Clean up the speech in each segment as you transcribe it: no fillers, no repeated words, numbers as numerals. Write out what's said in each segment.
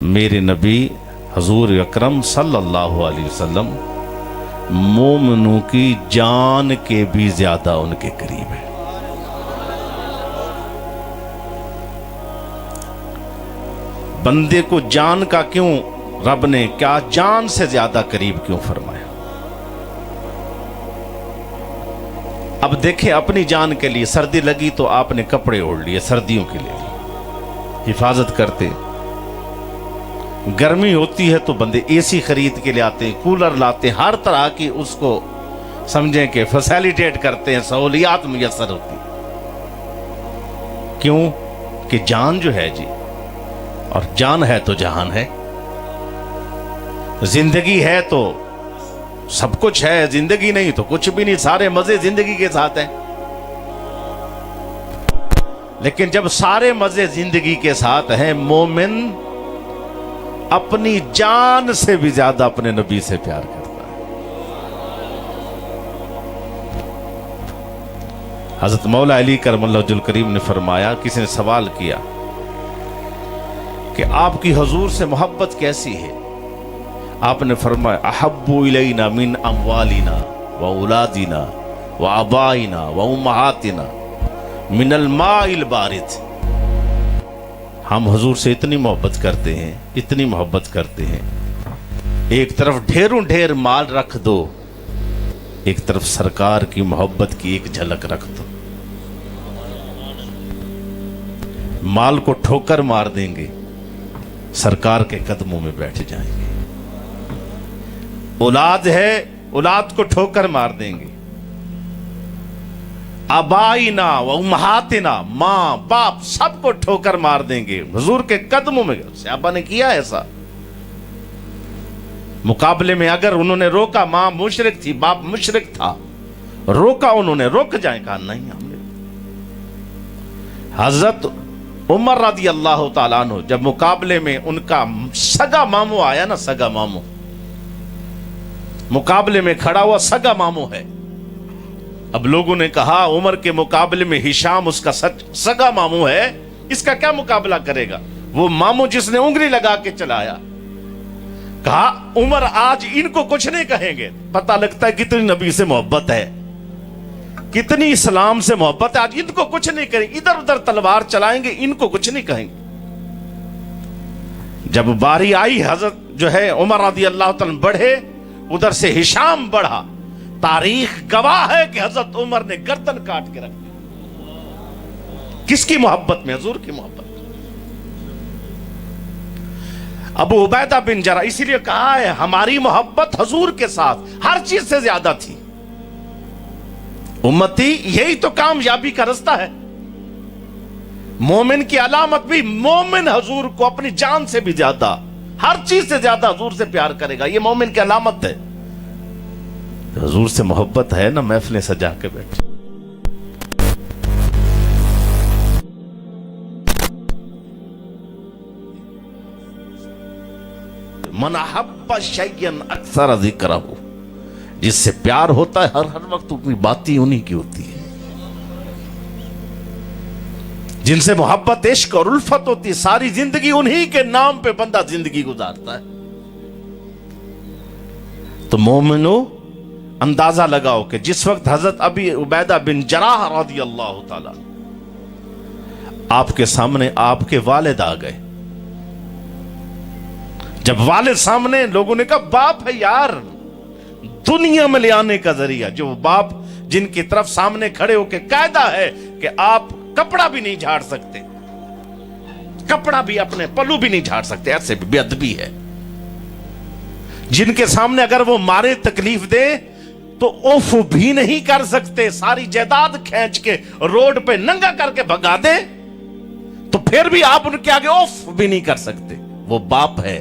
मेरे नबी हजूर अकरम सल्लल्लाहु अलैहि वसल्लम मोमिनों की जान के भी ज्यादा उनके करीब है। बंदे को जान का क्यों रब ने क्या जान से ज्यादा करीब क्यों फरमाया? अब देखें, अपनी जान के लिए सर्दी लगी तो आपने कपड़े ओढ़ लिए, सर्दियों के लिए हिफाजत करते। गर्मी होती है तो बंदे एसी खरीद के ले आते, कूलर लाते, हर तरह की उसको समझें कि फैसिलिटेट करते हैं, सहूलियात मुयस्सर होती। क्यों? कि जान जो है जी, और जान है तो जहान है, जिंदगी है तो सब कुछ है, जिंदगी नहीं तो कुछ भी नहीं, सारे मजे जिंदगी के साथ हैं। लेकिन जब सारे मजे जिंदगी के साथ हैं, मोमिन अपनी जान से भी ज्यादा अपने नबी से प्यार करता है। हजरत मौला अली करमल्लाहुल करीम ने फरमाया, किसी ने सवाल किया कि आपकी हुजूर से मोहब्बत कैसी है? आपने फरमाया, अहब्बु इलैना मिन अमवालिना व औलादिना व आबाइना व उम्महातिना मिनल माइल बारिद। हम हुजूर से इतनी मोहब्बत करते हैं, इतनी मोहब्बत करते हैं, एक तरफ ढेरों ढेर माल रख दो, एक तरफ सरकार की मोहब्बत की एक झलक रख दो। माल को ठोकर मार देंगे, सरकार के कदमों में बैठ जाएंगे। औलाद है, औलाद को ठोकर मार देंगे। अबाइना व उम्महातिना, माँ बाप सबको ठोकर मार देंगे, हुजूर के कदमों में। सहाबा ने किया ऐसा। मुकाबले में अगर उन्होंने रोका, माँ मुशरिक थी, बाप मुशरिक था, रोका उन्होंने, रुक जाए, कहा नहीं हमने। हजरत उमर रदी अल्लाह तआला अन्हु जब मुकाबले में उनका सगा मामू आया ना, सगा मामू मुकाबले में खड़ा हुआ, सगा मामू है। अब लोगों ने कहा उमर के मुकाबले में हिशाम उसका सगा मामू है, इसका क्या मुकाबला करेगा? वो मामू जिसने उंगली लगा के चलाया। कहा उमर आज इनको कुछ नहीं कहेंगे। पता लगता है कितनी नबी से मोहब्बत है, कितनी इस्लाम से मोहब्बत है। आज इनको कुछ नहीं करेंगे, इधर उधर तलवार चलाएंगे, इनको कुछ नहीं कहेंगे। जब बारी आई, हजरत जो है उमर रज़ी अल्लाह तआला बढ़े, उधर से हिशाम बढ़ा। तारीख गवाह है कि हजरत उमर ने गर्दन काट के रख दी। किसकी मोहब्बत में? हुजूर की मोहब्बत। अबू उबैदा बिन जरा, इसीलिए कहा है हमारी मोहब्बत हुजूर के साथ हर चीज से ज्यादा थी। उम्मती, यही तो कामयाबी का रास्ता है। मोमिन की अलामत भी, मोमिन हुजूर को अपनी जान से भी ज्यादा, हर चीज से ज्यादा हुजूर से प्यार करेगा। यह मोमिन की अलामत है। हुजूर से मोहब्बत है ना, महफिलें सजा के बैठे। मन अहब्बा शैयन अक्सर ज़िक्रहु, जिससे प्यार होता है हर वक्त उसकी बातें उन्हीं की होती है। जिनसे मोहब्बत, इश्क और उल्फत होती है, सारी जिंदगी उन्हीं के नाम पे बंदा जिंदगी गुजारता है। तो मोमिनो, अंदाजा लगाओ कि जिस वक्त हजरत अबी उबैदा बिन जराह रज़ी अल्लाह ताला आपके सामने आपके वालिद आ गए। जब वालिद सामने, लोगों ने कहा बाप है यार, दुनिया में ले आने का जरिया। जो बाप जिनकी तरफ सामने खड़े होकर कायदा है कि आप कपड़ा भी नहीं झाड़ सकते, कपड़ा भी, अपने पल्लू भी नहीं झाड़ सकते, ऐसे भी बेअदबी है। जिनके सामने अगर वो मारे, तकलीफ दे, तो उफ भी नहीं कर सकते, सारी जायदाद खींच के रोड पे नंगा करके भगा दे, तो फिर भी आप उनके आगे उफ भी नहीं कर सकते। वो बाप है।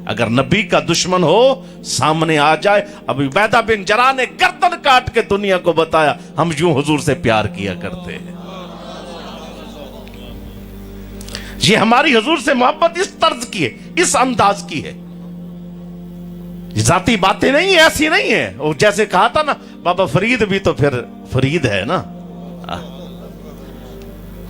अगर नबी का दुश्मन हो, सामने आ जाए। अबू उबैदा बिन जराह ने गर्दन काट के दुनिया को बताया, हम यूं हुजूर से प्यार किया करते हैं। ये हमारी हुजूर से मोहब्बत इस तर्ज की है, इस अंदाज की है। जाती बातें नहीं, ऐसी नहीं है। वो जैसे कहा था ना, बाबा फरीद भी तो फिर फरीद है ना।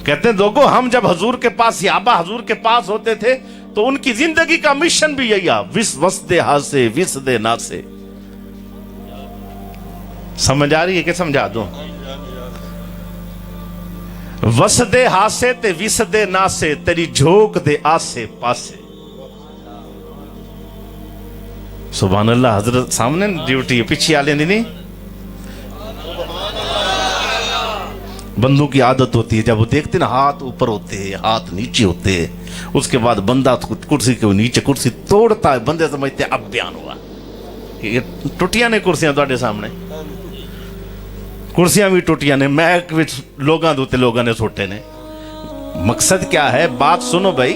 कहते हैं लोगों, हम जब हुजूर के पास, सहाबा हुजूर के पास होते थे तो उनकी जिंदगी का मिशन भी यही है, वसदे हासे विसदे नासे। समझ आ रही है कि समझा दूं? वसदे हासे ते विसदे नासे, तेरी झोंक दे आसे पासे। सुभान अल्लाह। हजरत सामने ड्यूटी पीछे आ लेनी नहीं। बंदों की आदत होती है, जब वो देखते ना हाथ ऊपर होते हैं हाथ नीचे होते हैं, उसके बाद बंदा कुर्सी के नीचे कुर्सी तोड़ता है, बंदे समझते अब बयान हुआ। ये टुटियां ने कुर्सियां ਤੁਹਾਡੇ सामने, कुर्सियां भी टुटियां ने, मैक विच लोगां दे उत्ते लोगां ने सोटे ने। मकसद क्या है? बात सुनो भाई।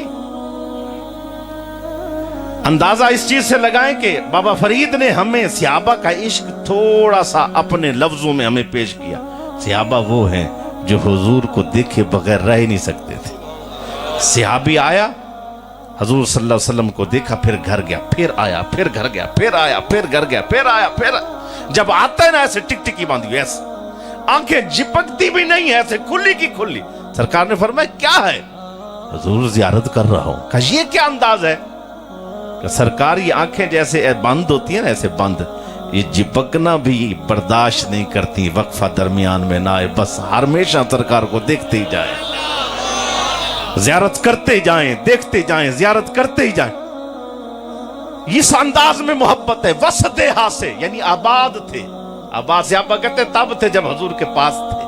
अंदाजा इस चीज से लगाएं कि बाबा फरीद ने हमें सहाबा का इश्क थोड़ा सा अपने लफ्जों में हमें पेश किया। सहाबा वो हैं जो हुजूर को देखे बगैर रह ही नहीं सकते थे। सहाबी आया, हुजूर सल्लल्लाहु अलैहि वसल्लम को देखा, फिर घर गया, फिर आया, फिर घर गया, फिर आया, फिर घर गया, फिर आया, फिर जब आता है ना ऐसे टिकटिकी बांधी हुई, ऐसे आंखें झिपकती भी नहीं है, ऐसे खुली की खुली। सरकार ने फरमाया क्या है? हुजूर जियारत कर रहा हूं। कहा ये क्या अंदाज है? सरकार ये आंखें जैसे बंद होती है ना, ऐसे बंद, ये चिपकना भी बर्दाश्त नहीं करती, वक्फा दरमियान में ना आए, बस हमेशा सरकार को देखते ही जाए, जियारत करते जाएं, देखते जाएं, जियारत करते ही जाएं। इस अंदाज में मोहब्बत है। वसदे हासे यानी आबाद थे। आबाद से आप कहते तब थे जब हुजूर के पास थे।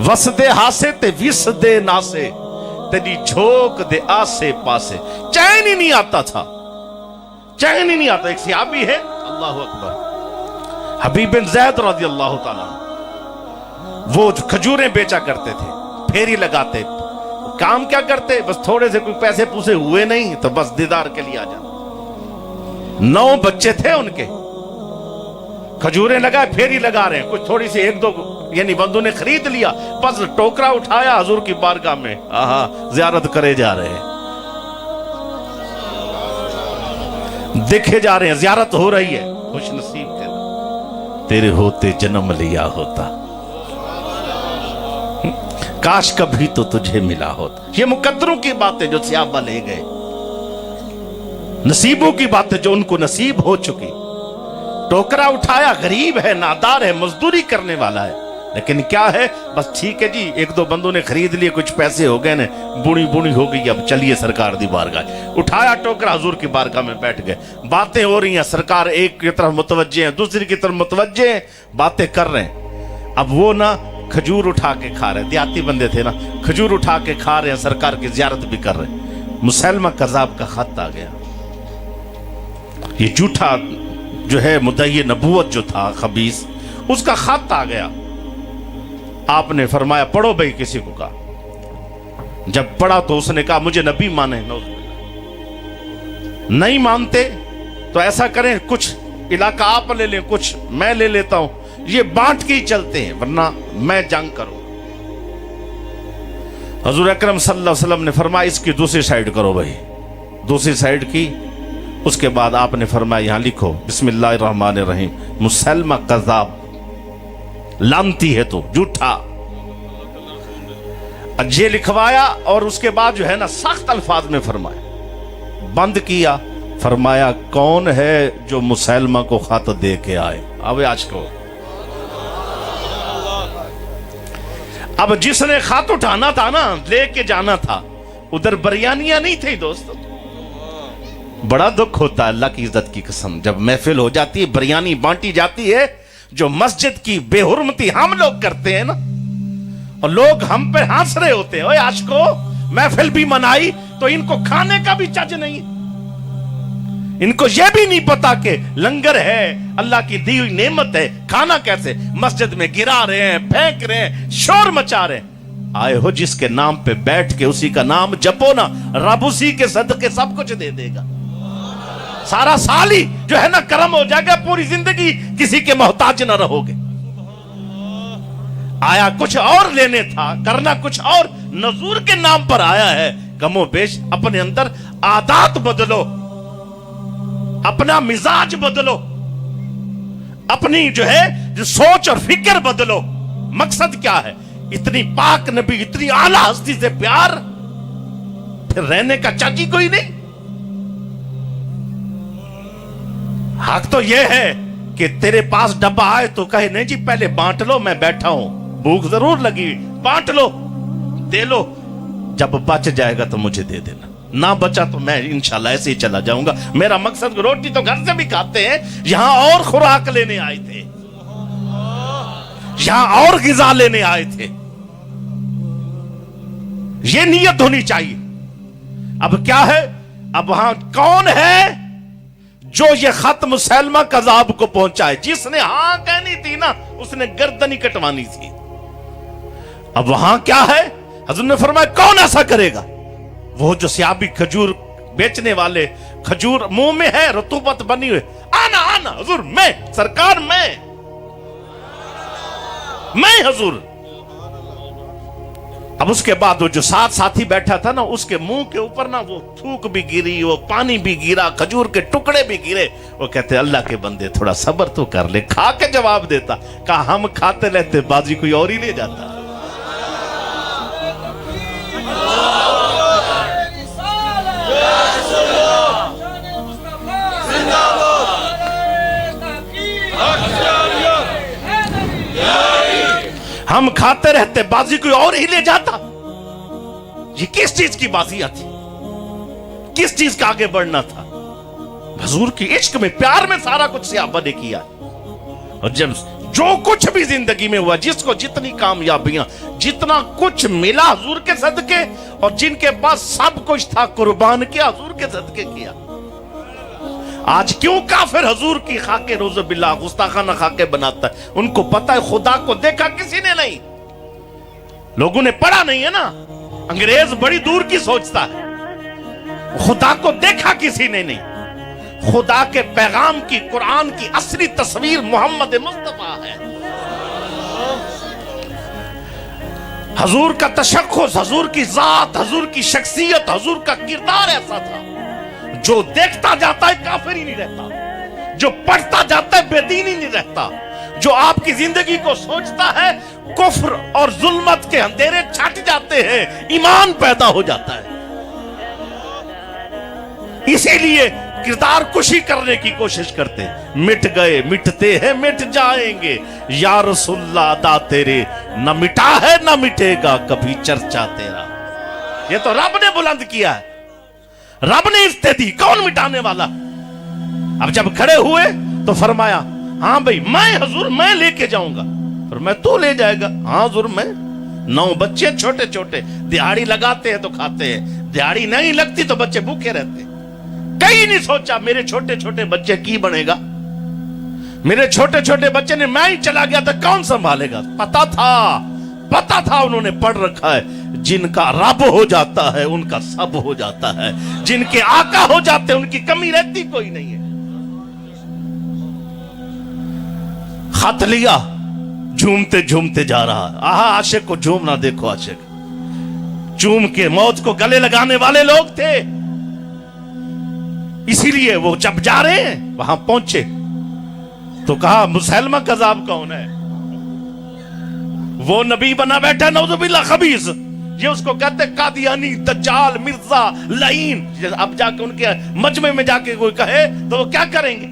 वसदे हासे ते विसदे नासे, तेरी झोंक दे आसे पासे। चैन ही नहीं आता था, चैन ही नहीं आता। एक सहाबी है, अल्लाह अकबर, हबीब बिन ज़ैद रज़ी अल्लाह ताला, वो खजूरें बेचा करते थे, फेरी लगाते। काम क्या करते? बस थोड़े से कोई पैसे पूसे हुए नहीं तो बस दीदार के लिए आ जाते। 9 बच्चे थे उनके, खजूरें लगाए, फेरी लगा रहे हैं, कुछ थोड़ी सी 1-2 यानी बंदों ने खरीद लिया, बस टोकरा उठाया हुजूर की बारगाह में, आहा जियारत करे जा रहे हैं, देखे जा रहे हैं, जियारत हो रही है। खुश नसीब तेरे होते जन्म लिया होता, काश कभी तो तुझे मिला होता। ये मुकद्दरों की बातें जो सहाबा ले गए, नसीबों की बातें जो उनको नसीब हो चुकी। टोकरा उठाया, गरीब है, नादार है, मजदूरी करने वाला है, लेकिन क्या है, बस ठीक है जी, 1-2 बंदों ने खरीद लिए, कुछ पैसे हो गए ने, बुनी बुनी हो गई, अब चलिए सरकार दी बारगाह। उठाया टोकरा, हुजूर की बारगाह में बैठ गए, बातें हो रही हैं, सरकार एक की तरफ मुतवज्जे हैं, दूसरी की तरफ मुतवज्जे हैं, बातें कर रहे हैं। अब वो ना खजूर उठा के खा रहे, देहाती बंदे थे ना, खजूर उठा के खा रहे हैं, सरकार की जियारत भी कर रहे हैं। मुसैलमा कज़्ज़ाब का खत आ गया, ये झूठा जो है मुद्दई नबूवत जो था खबीस, उसका खत आ गया। आपने फरमाया पढ़ो भाई, किसी को कहा। जब पढ़ा तो उसने कहा मुझे नबी माने। नहीं मानते तो ऐसा करें, कुछ इलाका आप ले लें, कुछ मैं ले लेता हूं, ये बांट के ही चलते हैं, वरना मैं जंग करूं। हुजूर अकरम सल्लल्लाहु अलैहि वसल्लम ने फरमाया इसकी दूसरी साइड करो भाई, दूसरी साइड की। उसके बाद आपने फरमाया यहां लिखो बिस्मिल्लाहिर्रहमानिर्रहीम, मुसैलमा कज़्ज़ाब, लानती है तो, झूठा। ये लिखवाया और उसके बाद जो है ना सख्त अल्फाज में फरमाया, बंद किया, फरमाया कौन है जो मुसैलमा को खत दे के आए। अब आज को अब जिसने खत उठाना था ना, लेके जाना था, उधर बिरयानियां नहीं थी दोस्तों। बड़ा दुख होता है, अल्लाह की इज्जत की कसम, जब महफिल हो जाती है, बिरयानी बांटी जाती है, जो मस्जिद की बेहुरमती हम लोग करते हैं ना, और लोग हम पे हंस रहे होते हैं, ओए आशिको महफिल भी मनाई तो इनको खाने का भी चज नहीं, इनको यह भी नहीं पता कि लंगर है, अल्लाह की दी हुई नेमत है, खाना कैसे। मस्जिद में गिरा रहे हैं, फेंक रहे हैं, शोर मचा रहे हैं। आए हो जिसके नाम पे बैठ के उसी का नाम जपो ना, रब उसी के सदके सब कुछ दे देगा। सारा साल ही जो है ना करम हो जाएगा, पूरी जिंदगी किसी के मोहताज ना रहोगे। आया कुछ और लेने था, करना कुछ और, नजूर के नाम पर आया है। कमो बेश अपने अंदर आदत बदलो, अपना मिजाज बदलो, अपनी जो है जो सोच और फिक्र बदलो। मकसद क्या है? इतनी पाक नबी, इतनी आला हस्ती से प्यार, फिर रहने का चज ही कोई नहीं। हक तो यह है कि तेरे पास डब्बा आए तो कहे नहीं जी पहले बांट लो, मैं बैठा हूं, भूख जरूर लगी, बांट लो, दे लो, जब बच जाएगा तो मुझे दे देना, ना बचा तो मैं इंशाल्लाह ऐसे ही चला जाऊंगा। मेरा मकसद, रोटी तो घर से भी खाते हैं, यहां और खुराक लेने आए थे, यहां और गिजा लेने आए थे, ये नीयत होनी चाहिए। अब क्या है, अब वहां कौन है जो ये खत मुसैलमा कज़ाब को पहुंचाए? जिसने हां कहनी थी ना, उसने गर्दन ही कटवानी थी। अब वहां क्या है, हज़रत ने फरमाया कौन ऐसा करेगा? वो जो सियाबी खजूर बेचने वाले, खजूर मुंह में है, रतूबत बनी हुई, आना आना हुजूर, मैं सरकार, मैं हुजूर। अब उसके बाद वो जो साथ साथी बैठा था ना, उसके मुंह के ऊपर ना वो थूक भी गिरी, वो पानी भी गिरा, खजूर के टुकड़े भी गिरे। वो कहते अल्लाह के बंदे थोड़ा सब्र तो कर ले, खा के जवाब देता। कहा हम खाते रहते, बाजी कोई और ही ले जाता। हम खाते रहते, बाजी कोई और ही ले जाता। ये किस चीज की बाजियां थी, किस चीज का आगे बढ़ना था? हुजूर की इश्क में, प्यार में सारा कुछ सहाबा ने किया। और जब जो कुछ भी जिंदगी में हुआ, जिसको जितनी कामयाबियां, जितना कुछ मिला हुजूर के सदके, और जिनके पास सब कुछ था कुर्बान किया, हुजूर के सदके किया। आज क्यों काफिर हुजूर की खाके रोज़ बिल्ला गुस्ताखाना खाके बनाता है? उनको पता है खुदा को देखा किसी ने नहीं, लोगों ने पढ़ा नहीं है ना। अंग्रेज बड़ी दूर की सोचता है, खुदा को देखा किसी ने नहीं। खुदा के पैगाम की, कुरान की असली तस्वीर मोहम्मद मुस्तफा है। हुजूर का तशख्खुस, हुजूर की जात, हुजूर की शख्सियत, हुजूर का किरदार ऐसा था, जो देखता जाता है काफिर ही नहीं रहता, जो पढ़ता जाता है बेदीन ही नहीं रहता, जो आपकी जिंदगी को सोचता है कुफ्र और जुल्मत के अंधेरे छट जाते हैं, ईमान पैदा हो जाता है। इसीलिए किरदार कुशी करने की कोशिश करते हैं। मिट गए, मिटते हैं, मिट जाएंगे, या रसूलल्लाह अदा तेरे, न मिटा है न मिटेगा कभी चर्चा तेरा। ये तो रब ने बुलंद किया है, रब ने इज्जत दी, कौन मिटाने वाला? अब जब खड़े हुए तो फरमाया हाँ भाई मैं हुजूर, मैं लेके जाऊंगा। और मैं तू ले जाएगा? हाँ हुजूर मैं। 9 बच्चे छोटे छोटे, दिहाड़ी लगाते हैं तो खाते हैं, दिहाड़ी नहीं लगती तो बच्चे भूखे रहते हैं। कहीं नहीं सोचा मेरे छोटे छोटे बच्चे की बनेगा, मेरे छोटे छोटे बच्चे ने, मैं ही चला गया तो कौन संभालेगा? पता था उन्होंने पढ़ रखा है, जिनका रब हो जाता है उनका सब हो जाता है, जिनके आका हो जाते हैं उनकी कमी रहती कोई नहीं है। खत लिया, झूमते झूमते जा रहा है। आहा, आशिक को झूमना देखो, आशिक झूम के मौत को गले लगाने वाले लोग थे। इसीलिए वो जब जा रहे हैं वहां पहुंचे तो कहा मुसैलमा कज़ाब कौन है? वो नबी बना बैठा नौजुबिल्लाह खबीस, ये उसको कहते कादियानी, दज्जाल, मिर्जा, लईन। अब जाके उनके मजमे में जाके कोई कहे तो वो क्या करेंगे?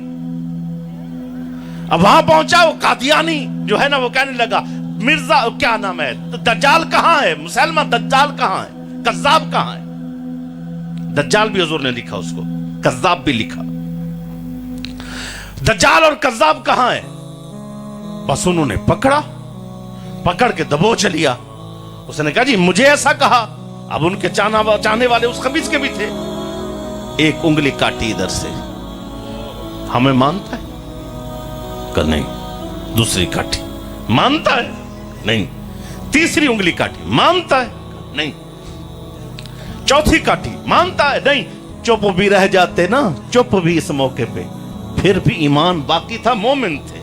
अब वहां पहुंचा वो कादियानी जो है ना, वो कहने लगा मिर्जा क्या नाम है, दज्जाल कहां है? मुसैलमा दज्जाल कहां है? कज़्ज़ाब कहां है? दज्जाल भी हुजूर ने लिखा उसको, कज़्ज़ाब भी लिखा। दज्जाल और कज़्ज़ाब कहां है? बस उन्होंने पकड़ के दबोच लिया। उसने कहा जी मुझे ऐसा कहा। अब उनके चाहने वाले उस खबीस के भी थे। एक उंगली काटी इधर से, हमें मानता है? कहा नहीं। दूसरी काटी, मानता है? नहीं। तीसरी उंगली काटी, मानता है? नहीं। चौथी काटी, मानता है? नहीं। चुप भी रह जाते ना, चुप भी इस मौके पे, फिर भी ईमान बाकी था, मोमिन थे।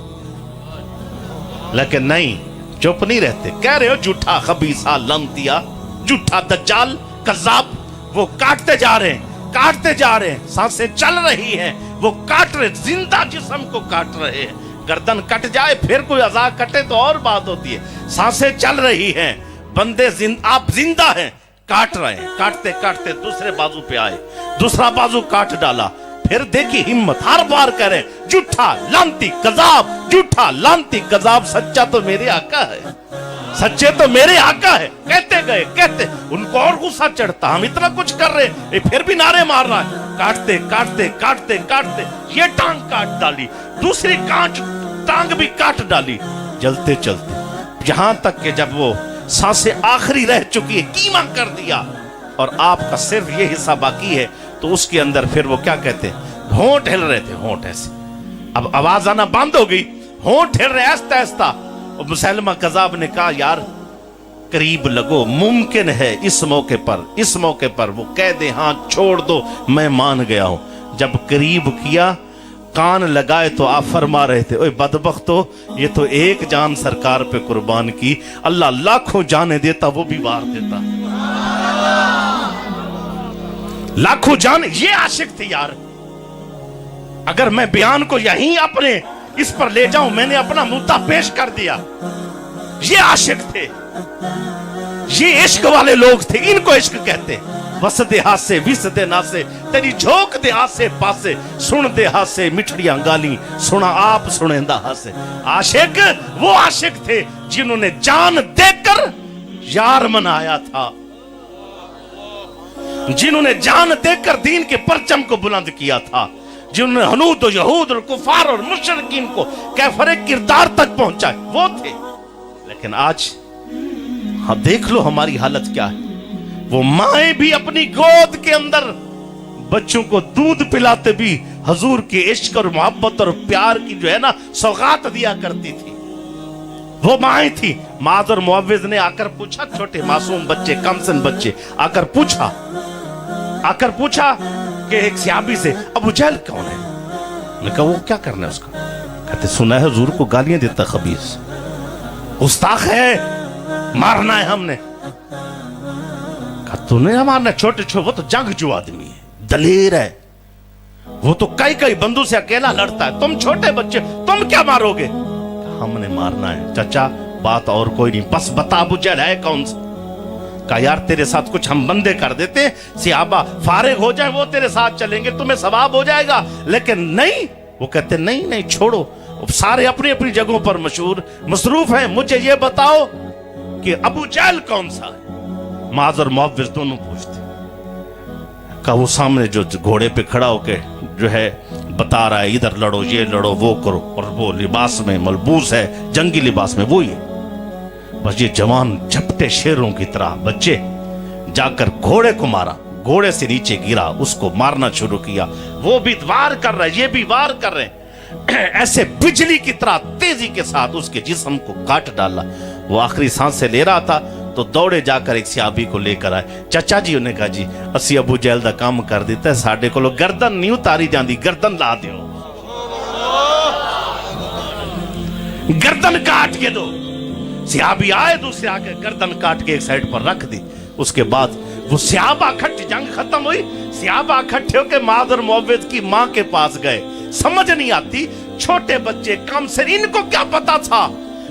लेकिन नहीं, चुप नहीं रहते। कह रहे हो झूठा खबीसा लंतिया, झूठा दज्जाल, कज़्ज़ाब। वो काटते जा रहे हैं, सांसें चल रही हैं, वो काट रहे, जिंदा जिस्म को काट रहे हैं। गर्दन कट जाए फिर कोई अज़ा कटे तो और बात होती है। सांसें चल रही हैं, बंदे आप जिंदा हैं, काट रहे हैं, काटते काटते दूसरे बाजू पे आए, दूसरा बाजू काट डाला, फिर देखी हिम्मत, हर बार कह रहे झूठा लांती कजाब, झूठा लांती कजाब, सच्चा तो मेरे आका है, सच्चे तो मेरे आका है। कहते गए कहते, उनको और गुस्सा चढ़ता, हम इतना कुछ कर रहे, ये फिर भी नारे मार रहा है। काटते काटते काटते काटते ये टांग काट डाली, दूसरी टांग भी काट डाली, जलते चलते यहां तक कि जब वो सांसें आखिरी रह चुकी है, कीमा कर दिया और आपका सिर्फ ये हिस्सा बाकी है, तो उसके अंदर फिर वो क्या कहते हैं, होंठ हिल रहे थे, होंठ ऐसे, अब आवाज आना बंद हो गई, होंठ हिल रहे आहिस्ता आहिस्ता। और मुसैलमा कज़ाब ने कहा यार करीब लगो, मुमकिन है इस मौके पर वो कह दे हाँ छोड़ दो मैं मान गया हूं। जब करीब किया, कान लगाए तो आप फरमा रहे थे, ओए बदबख्तो, ये तो एक जान सरकार पे कुर्बान की, अल्लाह लाखों जाने देता वो भी वार देता, लाखों जाने। ये आशिक थे यार। अगर मैं बयान को यहीं अपने इस पर ले जाऊं, मैंने अपना मुद्दा पेश कर दिया। ये आशिक थे, ये इश्क वाले लोग थे, इनको इश्क कहते। वस दे हासे विस दे नासे, तेरी झोंक दे आसे पासे, सुन दे हासे मिठड़ियां गाली, सुना आप सुनेंदा हासे। आशिक वो आशिक थे जिन्होंने जान देकर यार मनाया था, जिन्होंने जान देकर दीन के परचम को बुलंद किया था, जिन्होंने हनूद और यहूद और कुफार और मुशरिकीन को कैफरे किरदार तक पहुंचाए, वो थे। लेकिन आज हाँ देख लो हमारी हालत क्या है। वो माएं भी अपनी गोद के अंदर बच्चों को दूध पिलाते भी हजूर के इश्क और मोहब्बत और प्यार की जो है ना सौगात दिया करती थी। वो माएं थी। माज और मुअव्विज ने आकर पूछा, छोटे मासूम बच्चे, कमसन बच्चे आकर पूछा कि एक सहाबी से, अबू जहल कौन है? मैं कहा वो क्या करना है उसका? कहते सुना है हुजूर को गालियां देता, खबीस, गुस्ताख है, मारना है हमने। कहा तूने मारना? छोटे वो तो जंगजू आदमी है, दलेर है, वो तो कई बंदों से अकेला लड़ता है, तुम छोटे बच्चे तुम क्या मारोगे? हमने मारना है चाचा, बात और कोई नहीं, बस बता अबू जहल है कौन सा? कहा यार तेरे साथ कुछ हम बंदे कर देते, सियाबा फारिग हो जाए वो तेरे साथ चलेंगे, तुम्हें सवाब हो जाएगा। लेकिन नहीं, वो कहते नहीं छोड़ो, सारे अपनी अपनी जगहों पर मसरूफ हैं, मुझे ये बताओ कि अबू जहल कौन सा है? माज और मुअव्विज दोनों पूछते। कहा वो सामने जो घोड़े पे खड़ा होके जो है बता रहा है, इधर लड़ो, ये लड़ो, वो करो, और वो लिबास में मलबूस है, जंगी लिबास में, वो ही है। बस ये जवान झपटे शेरों की तरह बच्चे जाकर घोड़े को मारा, घोड़े से नीचे गिरा, उसको मारना शुरू किया। वो भी वार कर रहा है, ये भी वार कर रहे हैं, ऐसे बिजली की तरह तेजी के साथ उसके जिस्म को काट डाला। वो आखिरी सांसें ले रहा था तो दौड़े जाकर एक सहाबी को लेकर आए। चाचा जी उन्हें कहा जी असी अबू जहल दा काम कर दिता, साडे कोलों गर्दन नहीं उतारी जाती, गर्दन ला दियो, गर्दन काट के दो। सहाबी आए, दूसरे आके गर्दन काट के एक साइड पर रख दी। उसके बाद वो सहाबा इकट्ठे, जंग खत्म हुई, सहाबा इकट्ठे होकर माद और मुअव्विज की मां के पास गए। समझ नहीं आती, छोटे बच्चे कम से, इनको क्या पता था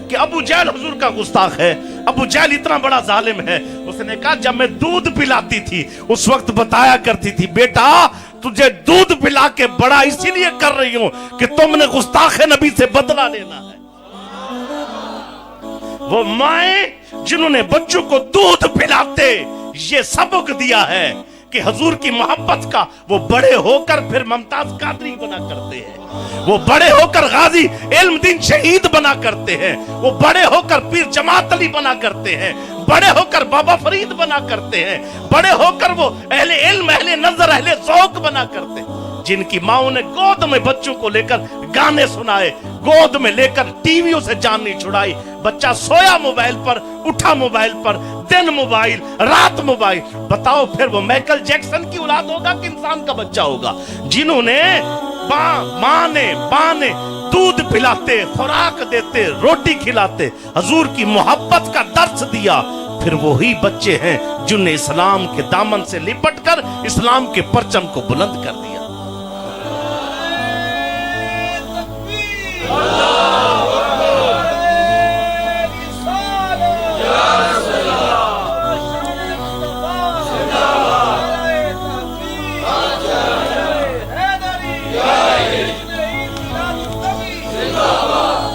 कि अबू जहल हुजूर का गुस्ताख है, अबू जहल इतना बड़ा जालिम है। उसने कहा जब मैं दूध पिलाती थी उस वक्त बताया करती थी, बेटा तुझे दूध पिला के बड़ा इसीलिए कर रही हूं कि तुमने गुस्ताख नबी से बदला लेना है। वो माएं जिन्होंने बच्चों को दूध पिलाते ये सबक दिया है कि हुजूर की मोहब्बत का वो बड़े होकर फिर मुमताज कादरी बना करते हैं, वो बड़े होकर गाजी इल्मुद्दीन शहीद बना करते हैं, वो बड़े होकर पीर जमात अली बना करते हैं, बड़े होकर बाबा फरीद बना करते हैं, बड़े होकर वो अहले इल्म, अहले नजर, अहले ज़ौक़ बना करते हैं। जिनकी माओ ने गोद में बच्चों को लेकर गाने सुनाए, गोद में लेकर टीवियों से जान नहीं छुड़ाई। बच्चा सोया मोबाइल पर, उठा मोबाइल पर, दिन मोबाइल, रात मोबाइल। बताओ फिर वो माइकल जैक्सन की औलाद होगा कि इंसान का बच्चा होगा? जिन्होंने माँ ने दूध पिलाते, खुराक देते, रोटी खिलाते, हुजूर की मोहब्बत का दर्स दिया, फिर वही बच्चे हैं जिन्होंने इस्लाम के दामन से लिपटकर इस्लाम के परचम को बुलंद कर दिया।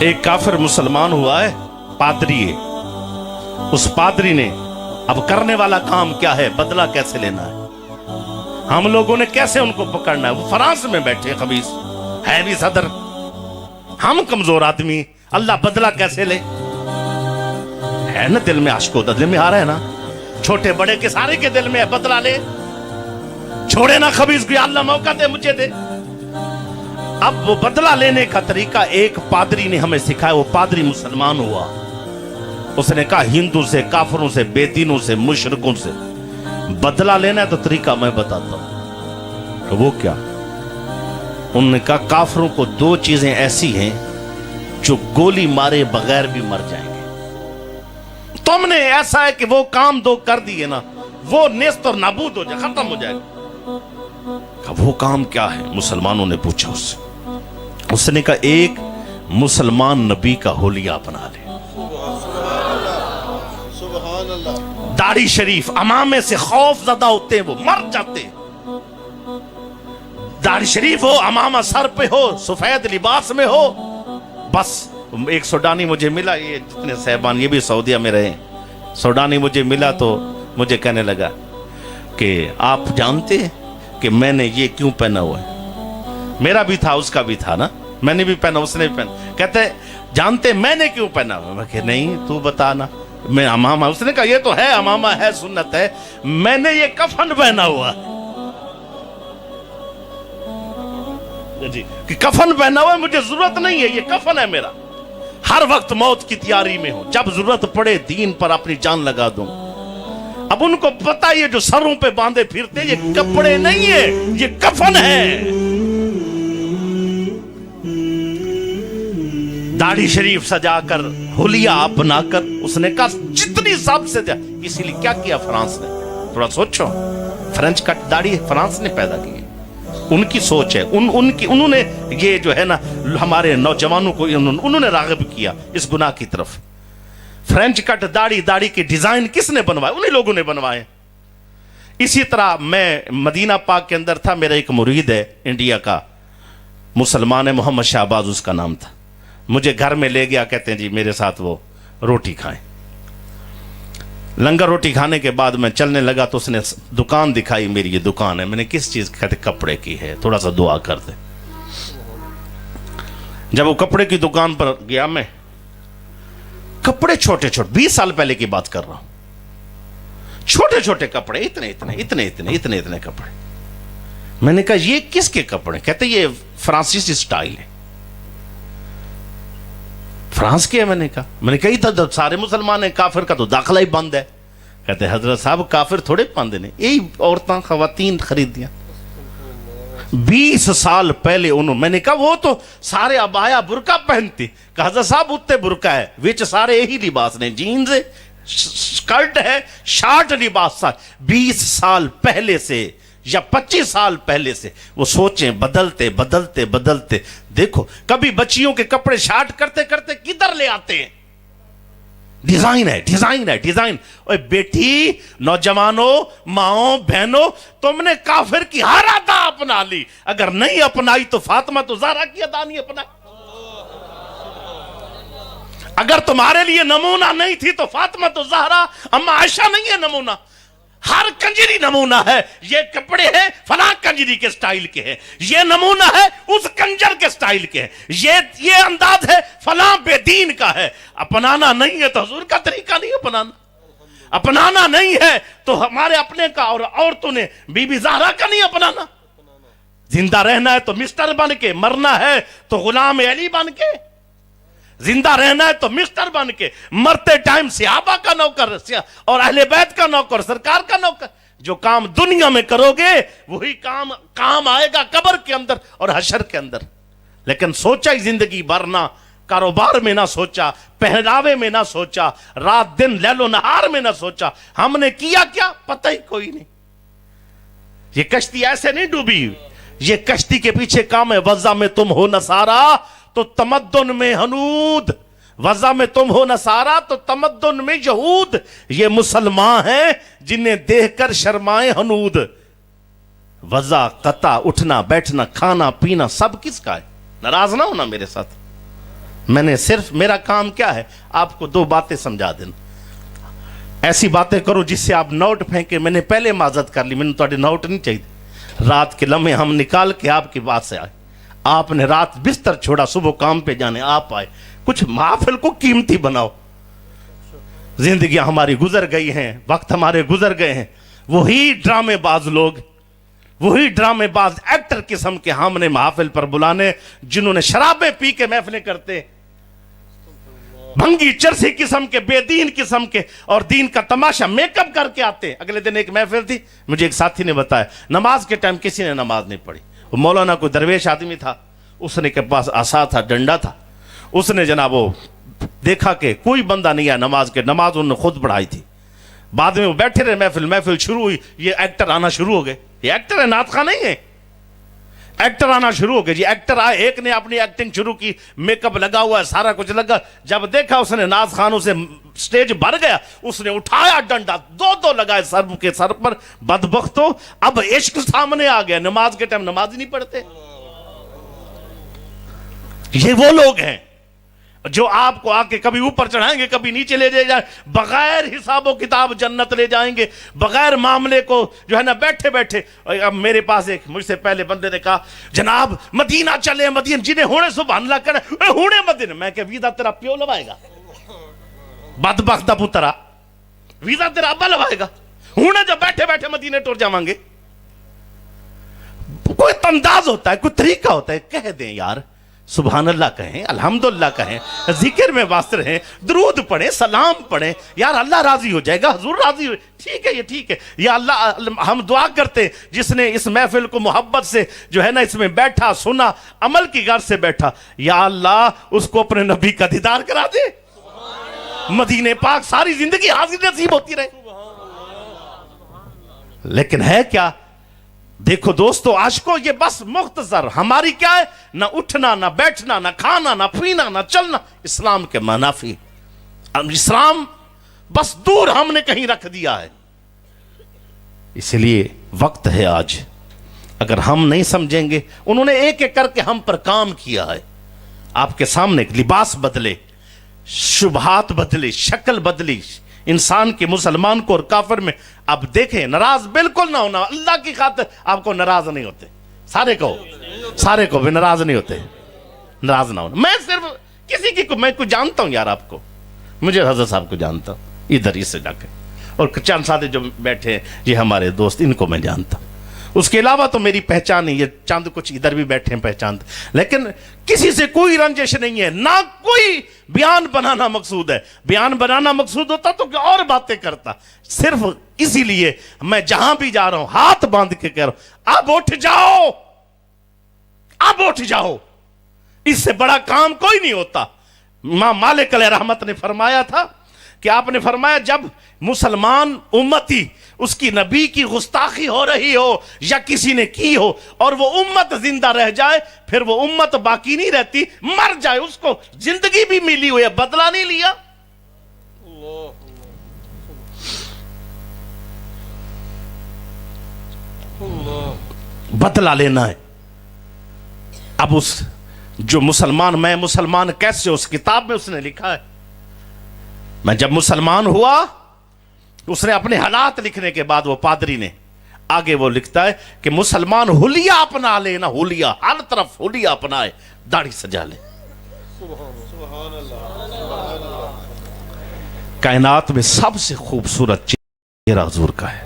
ایک کافر مسلمان ہوا ہے، پادری ہے. اس پادری نے اب کرنے والا کام کیا ہے؟ بدلہ کیسے لینا ہے. ہم لوگوں نے کیسے ان کو پکڑنا ہے؟ وہ فرانس میں بیٹھے خبیث ہے بھی صدر، ہم کمزور آدمی، اللہ بدلہ کیسے لے؟ ہے نا دل میں عشق ہوتا، دل میں آ رہا ہے نا، چھوٹے بڑے کے سارے کے دل میں ہے بدلہ لے. چھوڑے نا خبیث کو، اللہ موقع دے مجھے دے. اب وہ بدلہ لینے کا طریقہ ایک پادری نے ہمیں سکھایا. وہ پادری مسلمان ہوا، اس نے کہا ہندو سے، کافروں سے، بے دینوں سے، مشرکوں سے بدلہ لینا ہے تو طریقہ میں بتاتا ہوں. وہ کیا؟ انہوں نے کہا کافروں کو دو چیزیں ایسی ہیں جو گولی مارے بغیر بھی مر جائیں گے. تم نے ایسا ہے کہ وہ کام دو کر دیے نا، وہ نیست اور نابود ہو جائے، ختم ہو جائے گا. وہ کام کیا ہے؟ مسلمانوں نے پوچھا اس سے. اس نے کہا ایک مسلمان نبی کا حلیہ اپنا لے. داڑھی شریف امامے سے خوف زدہ ہوتے ہیں، وہ مر جاتے ہیں. داڑھی شریف ہو، امامہ سر پہ ہو، سفید لباس میں ہو. بس ایک سوڈانی مجھے ملا، یہ جتنے صاحبان یہ بھی سعودیہ میں رہے، سوڈانی مجھے ملا تو مجھے کہنے لگا کہ آپ جانتے ہیں کہ میں نے یہ کیوں پہنا ہوا ہے؟ میرا بھی تھا، اس کا بھی تھا نا، میں نے بھی پہنا، اس نے بھی پہنا. کہتے جانتے میں نے کیوں پہنا ہوا؟ میں کہ نہیں تو بتانا. میں امامہ، اس نے کہا یہ تو ہے امامہ ہے، سنت ہے، میں نے یہ کفن پہنا ہوا جی، کہ کفن پہنا ہوا ہے، مجھے ضرورت نہیں ہے، یہ کفن ہے میرا. ہر وقت موت کی تیاری میں ہوں، جب ضرورت پڑے دین پر اپنی جان لگا دوں. اب ان کو پتا یہ جو سروں پہ باندھے پھرتے یہ کپڑے نہیں ہے، یہ کفن ہے. داڑھی شریف سجا کر، حلیہ اپنا کر، اس نے کہا جتنی سب سے دیا. اسی لیے کیا کیا فرانس نے؟ تھوڑا سوچو، فرینچ کٹ داڑھی فرانس نے پیدا کی، ان کی سوچ ہے. انہوں نے یہ جو ہے نا ہمارے نوجوانوں کو انہوں نے راغب کیا اس گناہ کی طرف. فرینچ کٹ داڑھی کے ڈیزائن کس نے بنوائے؟ انہی لوگوں نے بنوائے. اسی طرح میں مدینہ پاک کے اندر تھا، میرا ایک مرید ہے انڈیا کا، مسلمان ہے، محمد شہباز اس کا نام تھا. مجھے گھر میں لے گیا، کہتے ہیں جی میرے ساتھ وہ روٹی کھائیں. لنگر روٹی کھانے کے بعد میں چلنے لگا تو اس نے دکان دکھائی، میری یہ دکان ہے. میں نے کس چیز کی؟ کہتے کپڑے کی ہے، تھوڑا سا دعا کر دے. جب وہ کپڑے کی دکان پر گیا، میں کپڑے چھوٹے چھوٹے، 20 سال پہلے کی بات کر رہا ہوں، چھوٹے چھوٹے کپڑے، اتنے کپڑے. میں نے کہا یہ کس کے کپڑے؟ کہتے یہ فرانسیسی سٹائل ہے. فرانس کے ہے؟ میں نے کہا ادھر سارے مسلمان ہیں، کافر کا تو داخلہ ہی بند ہے. کہتے حضرت صاحب کافر تھوڑے بند نے، یہی عورتیں خواتین خرید دیا 20 سال پہلے انہوں. میں نے کہا وہ تو سارے عبایا برقع پہنتے. کہا حضرت صاحب اتنے برقع ہے، وچ سارے یہی لباس نے، جینز ہے، سکرٹ ہے، شارٹ لباس. 20 سال پہلے سے یا 25 سال پہلے سے وہ سوچیں بدلتے. دیکھو کبھی بچیوں کے کپڑے شارٹ کرتے کرتے کدھر لے آتے ہیں. ڈیزائن. اوے بیٹی، نوجوانوں، ماؤں، بہنوں، تم نے کافر کی ہر ادا اپنا لی. اگر نہیں اپنائی تو فاطمہ تو زہرا کی ادا نہیں اپنائی. اگر تمہارے لیے نمونہ نہیں تھی تو فاطمہ تو زہرا، اما عائشہ نہیں ہے نمونہ. ہر کنجری نمونہ ہے. یہ کپڑے ہیں فلاں کنجری کے سٹائل کے ہیں، یہ نمونہ ہے اس کنجر کے سٹائل کے ہیں، یہ انداز ہے فلاں بے دین کا ہے. اپنانا نہیں ہے تو حضور کا طریقہ نہیں اپنانا نہیں ہے تو ہمارے اپنے کا، اور عورتوں نے بی بی زہرا کا نہیں اپنانا. زندہ رہنا ہے تو مسٹر بن کے، مرنا ہے تو غلام علی بن کے. زندہ رہنا ہے تو مسٹر بن کے، مرتے ٹائم صحابہ کا نوکر اور اہل بیت کا نوکر، سرکار کا نوکر. جو کام دنیا میں کرو گے وہی کام آئے گا قبر کے اندر اور حشر کے اندر. لیکن سوچا ہی زندگی بھر نہ، کاروبار میں نہ سوچا، پہناوے میں نہ سوچا، رات دن لیل و نہار میں نہ سوچا. ہم نے کیا کیا پتہ ہی کوئی نہیں. یہ کشتی ایسے نہیں ڈوبی، یہ کشتی کے پیچھے کام ہے. وضع میں تم ہو نصارا تو تمدن میں ہنود، وضع میں تم ہو نصارا تو تمدن میں یہود. یہ مسلمان ہیں جنہیں دیکھ کر شرمائے ہنود. وضع، قطع، اٹھنا بیٹھنا، کھانا پینا سب کس کا ہے؟ ناراض نہ ہونا میرے ساتھ. मैंने सिर्फ, मेरा काम क्या है, आपको दो बातें समझा देना। ऐसी बातें करो जिससे आप नोट फेंके, मैंने पहले माजत कर ली, मैंने थोड़े नोट नहीं चाहिए। रात के लम्हे हम निकाल के आपकी बात से आए, आपने रात बिस्तर छोड़ा, सुबह काम पे जाने आप आए। कुछ महफिल को कीमती बनाओ। जिंदगियां हमारी गुजर गई हैं, वक्त हमारे गुजर गए हैं, वही ड्रामेबाज लोग, वही ड्रामेबाज एक्टर किस्म के हमने महफिल पर बुलाने, जिन्होंने शराबें पी के महफिलें करते, भंगी चरसी किस्म के, बेदीन किस्म के, और दीन का तमाशा मेकअप करके आते। अगले दिन एक महफिल थी, मुझे एक साथी ने बताया, नमाज के टाइम किसी ने नमाज नहीं पढ़ी। वो मौलाना कोई दरवेश आदमी था, उसने के पास आसा था, डंडा था। उसने जनाब वो देखा कि कोई बंदा नहीं है नमाज के, नमाज उन्होंने खुद पढ़ाई थी। बाद में वो बैठे रहे, महफिल शुरू हुई, ये एक्टर आना शुरू हो गए। ये एक्टर है, नात खा नहीं है, एक्टर आना शुरू हो गए जी। एक्टर आए, एक ने अपनी एक्टिंग शुरू की, मेकअप लगा हुआ है, सारा कुछ लगा। जब देखा उसने नाज खानों से स्टेज भर गया, उसने उठाया डंडा, दो लगाए सर के सर पर। बदबख्तो, अब इश्क सामने आ गया, नमाज के टाइम नमाज ही नहीं पढ़ते। ये वो लोग हैं जो आपको आके कभी ऊपर चढ़ाएंगे, कभी नीचे ले जाए, बगैर हिसाबो किताब जन्नत ले जाएंगे, बगैर मामले को जो है ना बैठे बैठे। अब मेरे पास एक मुझसे पहले बंदे ने कहा, जनाब मदीना चले, मदीना जिन्हें होने सुबह अल्लाह करे होने मदीना। मैं क्या वीजा तेरा प्यो लवाएगा, बदबख्त पुत्रा, वीजा तेरा अब्बा लवाएगा? होने जब बैठे बैठे मदीने टुर जावांगे। कोई अंदाज होता है, कोई तरीका होता है, कह दें यार सुभान अल्लाह कहें, अल्हम्दुलिल्लाह कहें, जिक्र में वास्ते रहें, दरूद पढ़ें, सलाम पढ़ें, यार अल्लाह राजी हो जाएगा, हुजूर राजी हो। ठीक है, ये ठीक है, या अल्लाह, हम दुआ करते जिसने इस महफिल को मोहब्बत से जो है ना इसमें बैठा, सुना, अमल की गर्ज से बैठा, या अल्लाह उसको अपने नबी का दीदार करा दे, मदीने पाक सारी जिंदगी हाजिर नसीब होती रहे। लेकिन है क्या, देखो दोस्तों, आशिकों, ये बस मुख्तसर हमारी क्या है, ना उठना, ना बैठना, ना खाना, ना पीना, ना चलना, इस्लाम के मनाफी। अब इस्लाम बस दूर हमने कहीं रख दिया है। इसलिए वक्त है आज, अगर हम नहीं समझेंगे, उन्होंने एक एक करके हम पर काम किया है। आपके सामने लिबास बदले, शुबहात बदले, शक्ल बदली इंसान के, मुसलमान को और काफिर में। अब देखें, नाराज बिल्कुल ना होना, अल्लाह की खातिर आपको नाराज नहीं होते, सारे को भी नाराज नहीं होते, नाराज ना होना। मैं सिर्फ किसी की मैं कुछ जानता हूं यार, आपको, मुझे हजरत साहब को जानता हूं इधर इससे जाके, और चंद साथी जो बैठे हैं ये हमारे दोस्त, इनको मैं जानता हूं। उसके अलावा तो मेरी पहचान नहीं है, चंद कुछ इधर भी बैठे हैं पहचान, लेकिन किसी से कोई रंजिश नहीं है, ना कोई बयान बनाना मकसूद है। बयान बनाना मकसूद होता तो क्या और बातें करता। सिर्फ इसीलिए मैं जहां भी जा रहा हूं हाथ बांध के कह रहा हूं, अब उठ जाओ, अब उठ जाओ, इससे बड़ा काम कोई नहीं होता। इमाम मालिक अलैहि रहमत ने फरमाया था कि आपने फरमाया, जब मुसलमान उम्मती उसकी नबी की गुस्ताखी हो रही हो या किसी ने की हो और वो उम्मत जिंदा रह जाए, फिर वो उम्मत बाकी नहीं रहती, मर जाए, उसको जिंदगी भी मिली हुई है, बदला नहीं लिया। बदला लेना है। अब उस जो मुसलमान, मैं मुसलमान कैसे, उस किताब में उसने लिखा है, मैं जब मुसलमान हुआ, उसने अपने हालात लिखने के बाद वो पादरी ने आगे वो लिखता है कि मुसलमान हुलिया अपना ले, ना हुलिया, हर तरफ हुलिया अपनाए, दाढ़ी सजा ले। कायनात में सबसे खूबसूरत चेहरा हुजूर का है,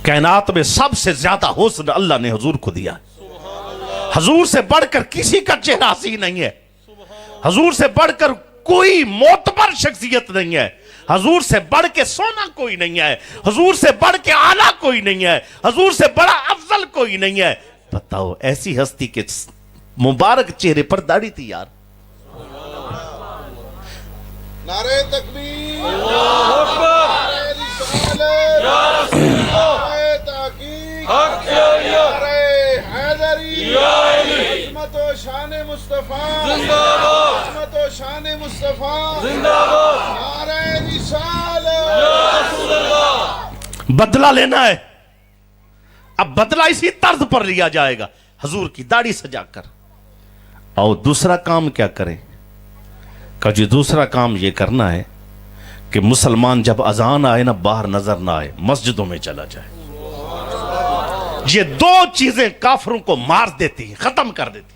कायनात में सबसे ज्यादा हुस्न अल्लाह ने हुजूर को दिया है। हुजूर से बढ़कर किसी का चेहरा हसीन नहीं है, हुजूर से बढ़कर कोई मोतबर शख्सियत नहीं है, हुजूर से बढ़ के सोना कोई नहीं है, हुजूर से बढ़ के आला कोई नहीं है, हुजूर से बड़ा अफजल कोई नहीं है। बताओ, ऐसी हस्ती के मुबारक चेहरे पर दाढ़ी थी यार। नारे तकबीर, अल्लाहू अकबर, नारे तहकीक, नारे हैदरी, इस्मत व शान मुस्तफा जिंदाबाद, इस्मत व शान मुस्तफा जिंदाबाद, नारे रिसालत या रसूल अल्लाह। बदला लेना है, अब बदला इसी तर्ज पर लिया जाएगा, हुजूर की दाढ़ी सजाकर और दूसरा काम क्या करें? कहा जी दूसरा काम ये करना है कि मुसलमान जब अजान आए ना बाहर नजर ना आए, मस्जिदों में चला जाए। ये दो चीजें काफिरों को मार देती हैं, खत्म कर देती।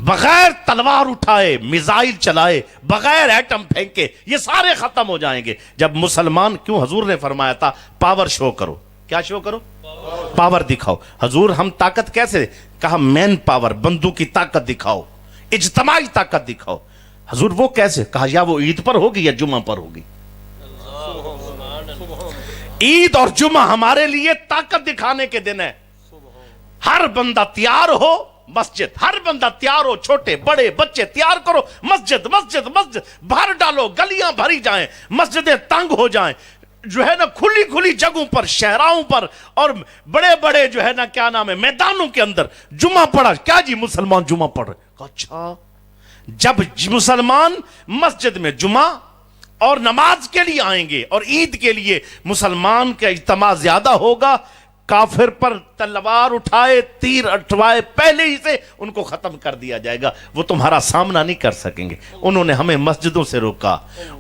बगैर तलवार उठाए, मिसाइल चलाए, बगैर एटम फेंके, ये सारे खत्म हो जाएंगे जब मुसलमान। क्यों हजूर ने फरमाया था पावर शो करो। क्या शो करो? पावर दिखाओ। हजूर हम ताकत कैसे? कहा मैन पावर, बंदूक की ताकत दिखाओ, इज्तमाई ताकत दिखाओ। हजूर वो कैसे? कहा या वो ईद पर होगी या जुमा पर होगी। ईद और जुमा हमारे लिए ताकत दिखाने के दिन है। हर बंदा तैयार हो मस्जिद, हर बंदा तैयार हो, छोटे बड़े बच्चे तैयार करो, मस्जिद मस्जिद मस्जिद भर डालो, गलियां भरी जाएं, मस्जिदें तंग हो जाएं, जो है ना खुली खुली जगहों पर, शहराओं पर और बड़े बड़े जो है ना क्या नाम है मैदानों के अंदर जुमा पड़ा। क्या जी मुसलमान जुमा पढ़ रहे? अच्छा, जब मुसलमान मस्जिद में जुमा और नमाज के लिए आएंगे और ईद के लिए मुसलमान का इज्तिमा ज्यादा होगा, काफिर पर तलवार उठाए, तीर अटवाए, पहले ही से उनको खत्म कर दिया जाएगा। वो तुम्हारा सामना नहीं कर सकेंगे। उन्होंने हमें मस्जिदों से रोका,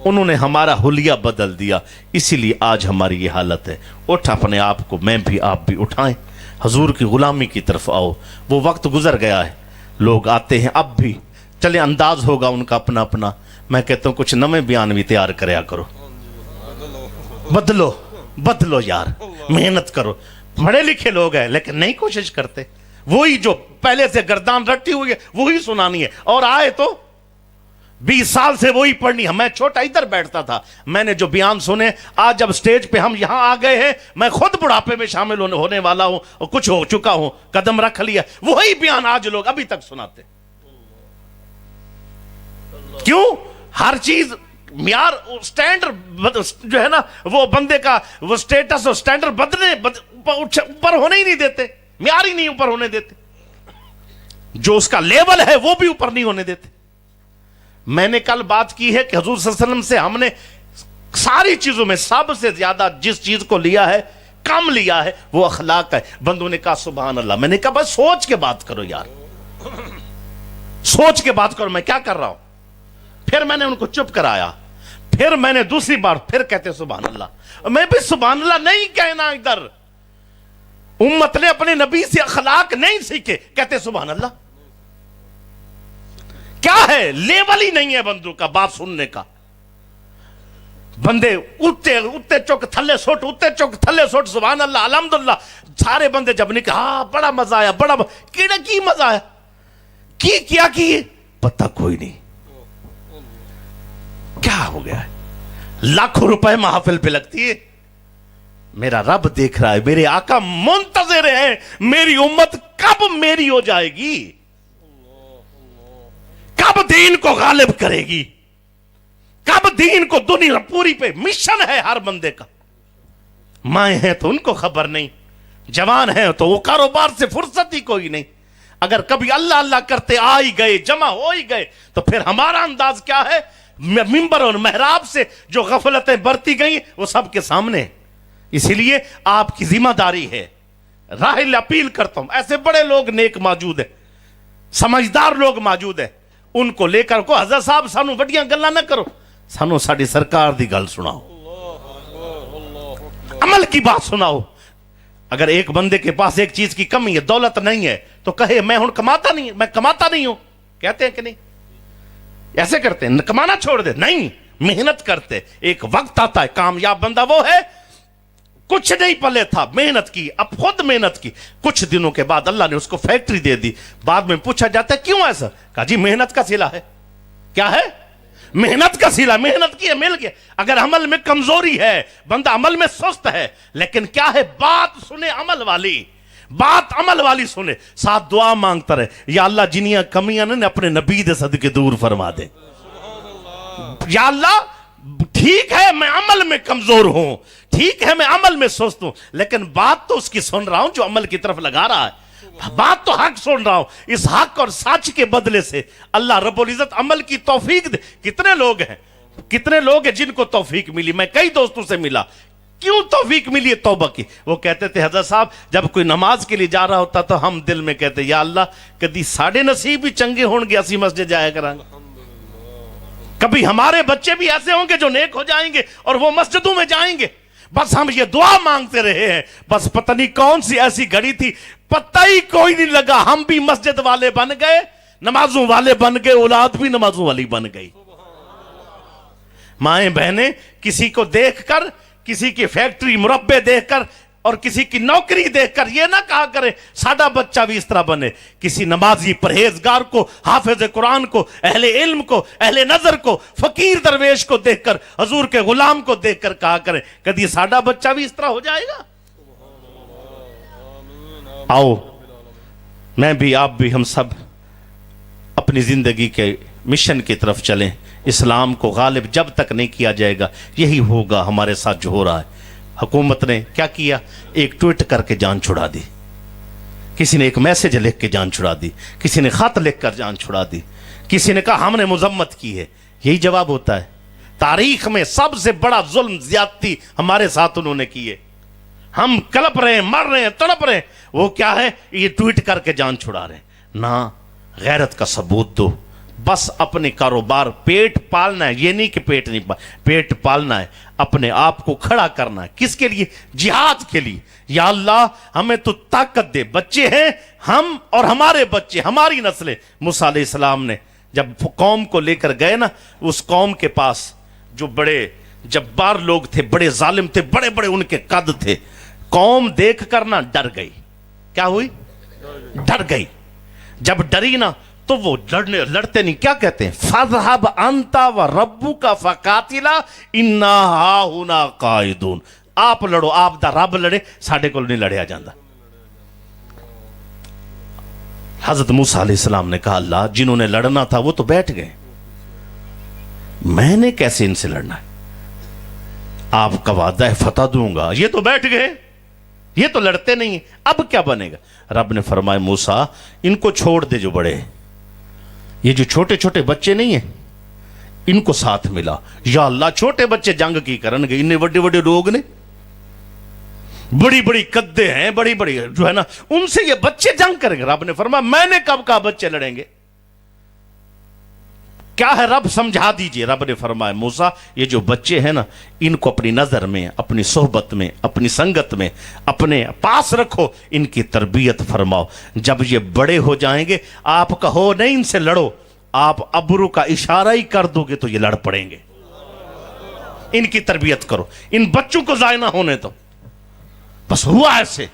उन्होंने हमारा हुलिया बदल दिया, इसीलिए आज हमारी ये हालत है। उठ अपने आप को, मैं भी आप भी उठाएं, हजूर की गुलामी की तरफ आओ। वो वक्त गुजर गया है, लोग आते हैं अब भी, चले अंदाज होगा उनका अपना अपना। मैं कहता हूं कुछ नवे बयान भी तैयार करया करो, बदलो बदलो यार, मेहनत करो। पढ़े लिखे लोग हैं लेकिन नहीं कोशिश करते, वही जो पहले से गर्दान रटी हुई है वही सुनानी है, और आए तो 20 साल से वही पढ़नी है। मैं छोटा इधर बैठता था, मैंने जो बयान सुने, आज जब स्टेज पे हम यहां आ गए हैं, मैं खुद बुढ़ापे में शामिल होने वाला हूं और कुछ हो चुका हूं, कदम रख लिया, वही बयान आज लोग अभी तक सुनाते। क्यों? हर चीज म्यार स्टैंडर्ड जो है ना वो बंदे का वो स्टेटस और स्टैंडर्ड बदले ऊपर होने ही नहीं देते, म्यार ही नहीं ऊपर होने देते, जो उसका लेवल है वो भी ऊपर नहीं होने देते। मैंने कल बात की है कि हजूर सल्लल्लाहु अलैहि वसल्लम से हमने सारी चीजों में सबसे ज्यादा जिस चीज को लिया है, कम लिया है, वो अखलाक है। बंदों ने कहा सुभान अल्लाह, मैंने कहा बस सोच के बात करो यार, सोच के बात करो मैं क्या कर रहा हूं। फिर मैंने उनको चुप कराया, फिर मैंने दूसरी बार फिर कहते सुभान अल्लाह। मैं भी सुभान अल्लाह नहीं कहना, इधर उम्मत ने अपने नबी से अखलाक नहीं सीखे, कहते सुभान अल्लाह। क्या है? लेवल ही नहीं है बंदों का बात सुनने का। बंदे उठते उठते चुक थल्ले सोट, उठते चुक थल्ले सोट, सुभान अल्लाह अल्हम्दुलिल्लाह। सारे बंदे जब निकले, हाँ बड़ा मजा आया, बड़ा केड़ा की मजा आया, की क्या किए पता कोई नहीं, क्या हो गया है। लाखों रुपए महफिल पे लगती है, मेरा रब देख रहा है, मेरे आका मुंतज़िर है, मेरी उम्मत कब मेरी हो जाएगी, कब दीन को गालिब करेगी, कब दीन को दुनिया पूरी पे मिशन है हर बंदे का। माए हैं तो उनको खबर नहीं, जवान है तो वो कारोबार से फुर्सत ही कोई नहीं। अगर कभी अल्लाह अल्लाह करते आ ही गए, जमा हो ही गए, तो फिर हमारा अंदाज क्या है, मिंबर और महराब से जो गफलतें बरती गई वो सबके सामने। इसीलिए आपकी जिम्मेदारी है, राहिल अपील करता हूं, ऐसे बड़े लोग नेक मौजूद है, समझदार लोग मौजूद है, उनको लेकर को हज़रत साहब सानू वड्डियां गल्लां ना करो, सानू साडी सरकार दी गल सुनाओ, अमल की बात सुनाओ। अगर एक बंदे के पास एक चीज की कमी है, दौलत नहीं है, तो कहे मैं हुण कमाता नहीं, मैं कमाता नहीं हूं, कहते हैं कि नहीं? ऐसे करते हैं, कमाना छोड़ दे, नहीं मेहनत करते। एक वक्त आता है, कामयाब बंदा वो है कुछ नहीं पले था, मेहनत की, अब खुद मेहनत की, कुछ दिनों के बाद अल्लाह ने उसको फैक्ट्री दे दी। बाद में पूछा जाता है क्यों ऐसा, कहा जी मेहनत का सिला है। क्या है? मेहनत का सिला, मेहनत की है, मिल गया। अगर अमल में कमजोरी है, बंदा अमल में सुस्त है, लेकिन क्या है, बात सुने अमल वाली, बात अमल वाली सुने, साथ दुआ मांगता रहे, या अल्लाह जिनियां कमियां ने अपने नबी दे सदके दूर फरमा दे। या अल्लाह ठीक है मैं अमल में कमजोर हूं, ठीक है मैं अमल में सुस्त हूं, लेकिन बात तो उसकी सुन रहा हूं जो अमल की तरफ लगा रहा है, बात तो हक सुन रहा हूं। इस हक और सच के बदले से अल्लाह रब्बुल इज्जत अमल की तौफीक दे। कितने लोग हैं जिनको तौफीक मिली, मैं कई दोस्तों से मिला, क्यों तौफीक मिली है तौबा की? वो कहते थे हजरत साहब जब कोई नमाज के लिए जा रहा होता तो हम दिल में कहते या अल्लाह कभी साढ़े नसीब भी चंगे होंगे असी मस्जिद जाया करांगे, कभी हमारे बच्चे भी ऐसे होंगे जो नेक हो जाएंगे और वो मस्जिदों में जाएंगे। बस हम ये दुआ मांगते रहे हैं, बस पता नहीं कौन सी ऐसी घड़ी थी, पता ही कोई नहीं लगा, हम भी मस्जिद वाले बन गए, नमाजों वाले बन गए, औलाद भी नमाजों वाली बन गई। माएं बहनें किसी को देखकर, किसी की फैक्ट्री मुरब्बे देखकर और किसी की नौकरी देखकर ये ना कहा करे साडा बच्चा भी इस तरह बने। किसी नमाजी परहेजगार को, हाफिज कुरान को, अहले इल्म को, अहले नजर को, फकीर दरवेश को देखकर, हजूर के गुलाम को देखकर कहा करे कभी साडा बच्चा भी इस तरह हो जाएगा। आओ मैं भी, आप भी, हम सब अपनी जिंदगी के मिशन की तरफ चलें। इस्लाम को गालिब जब तक नहीं किया जाएगा यही होगा हमारे साथ जो हो रहा है। हुकूमत ने क्या किया, एक ट्वीट करके जान छुड़ा दी, किसी ने एक मैसेज लिख के जान छुड़ा दी, किसी ने खत लिख कर जान छुड़ा दी, किसी ने कहा हमने मुजम्मत की है। यही जवाब होता है। तारीख में सबसे बड़ा जुल्म ज्यादती हमारे साथ उन्होंने की है। हम कलप रहे हैं, मर रहे हैं, तड़प रहे हैं, वो क्या है, ये ट्वीट करके जान छुड़ा रहे हैं। ना गैरत का सबूत दो, बस अपने कारोबार, पेट पालना है, ये नहीं कि पेट नहीं पेट पालना है, अपने आप को खड़ा करना है। किसके लिए? जिहाद के लिए। या अल्लाह हमें तो ताकत दे, बच्चे हैं हम और हमारे बच्चे, हमारी नस्लें। मूसा अलैहिस्सलाम ने जब कौम को लेकर गए ना, उस कौम के पास जो बड़े जब्बार लोग थे, बड़े जालिम थे, बड़े बड़े उनके कद थे, कौम देख कर ना डर गई। क्या हुई? डर गई। जब डरी ना तो वो लड़ते नहीं, क्या कहते हैं, फज़हब अंता व रब्बुका फकातिला इन्ना हाहुना काइदून। आप लड़ो, आप दा रब लड़े, साडे कोल नहीं लड़िया जाता। हजरत मूसा अलैहिस्सलाम ने कहा अल्लाह जिन्होंने लड़ना था वो तो बैठ गए, मैंने कैसे इनसे लड़ना है? आपका वादा है फतह दूंगा, ये तो बैठ गए, ये तो लड़ते नहीं है, अब क्या बनेगा? रब ने फरमाया मूसा इनको छोड़ दे, जो बड़े, ये जो छोटे छोटे बच्चे नहीं है इनको साथ मिला। या अल्लाह छोटे बच्चे जंग की करनगे, इन्ने बड़े बड़े लोग ने, बड़ी बड़ी कद्दे हैं, बड़ी बड़ी जो है ना, उनसे ये बच्चे जंग करेंगे। रब ने फरमाया मैंने कब कहा बच्चे लड़ेंगे? क्या है रब समझा दीजिए। रब ने फरमाया मूसा ये जो बच्चे हैं ना, इनको अपनी नजर में, अपनी सोहबत में, अपनी संगत में, अपने पास रखो, इनकी तरबियत फरमाओ। जब ये बड़े हो जाएंगे आप कहो नहीं इनसे लड़ो, आप अबरू का इशारा ही कर दोगे तो ये लड़ पड़ेंगे। इनकी तरबियत करो, इन बच्चों को जाया ना होने दो। बस हुआ ऐसे,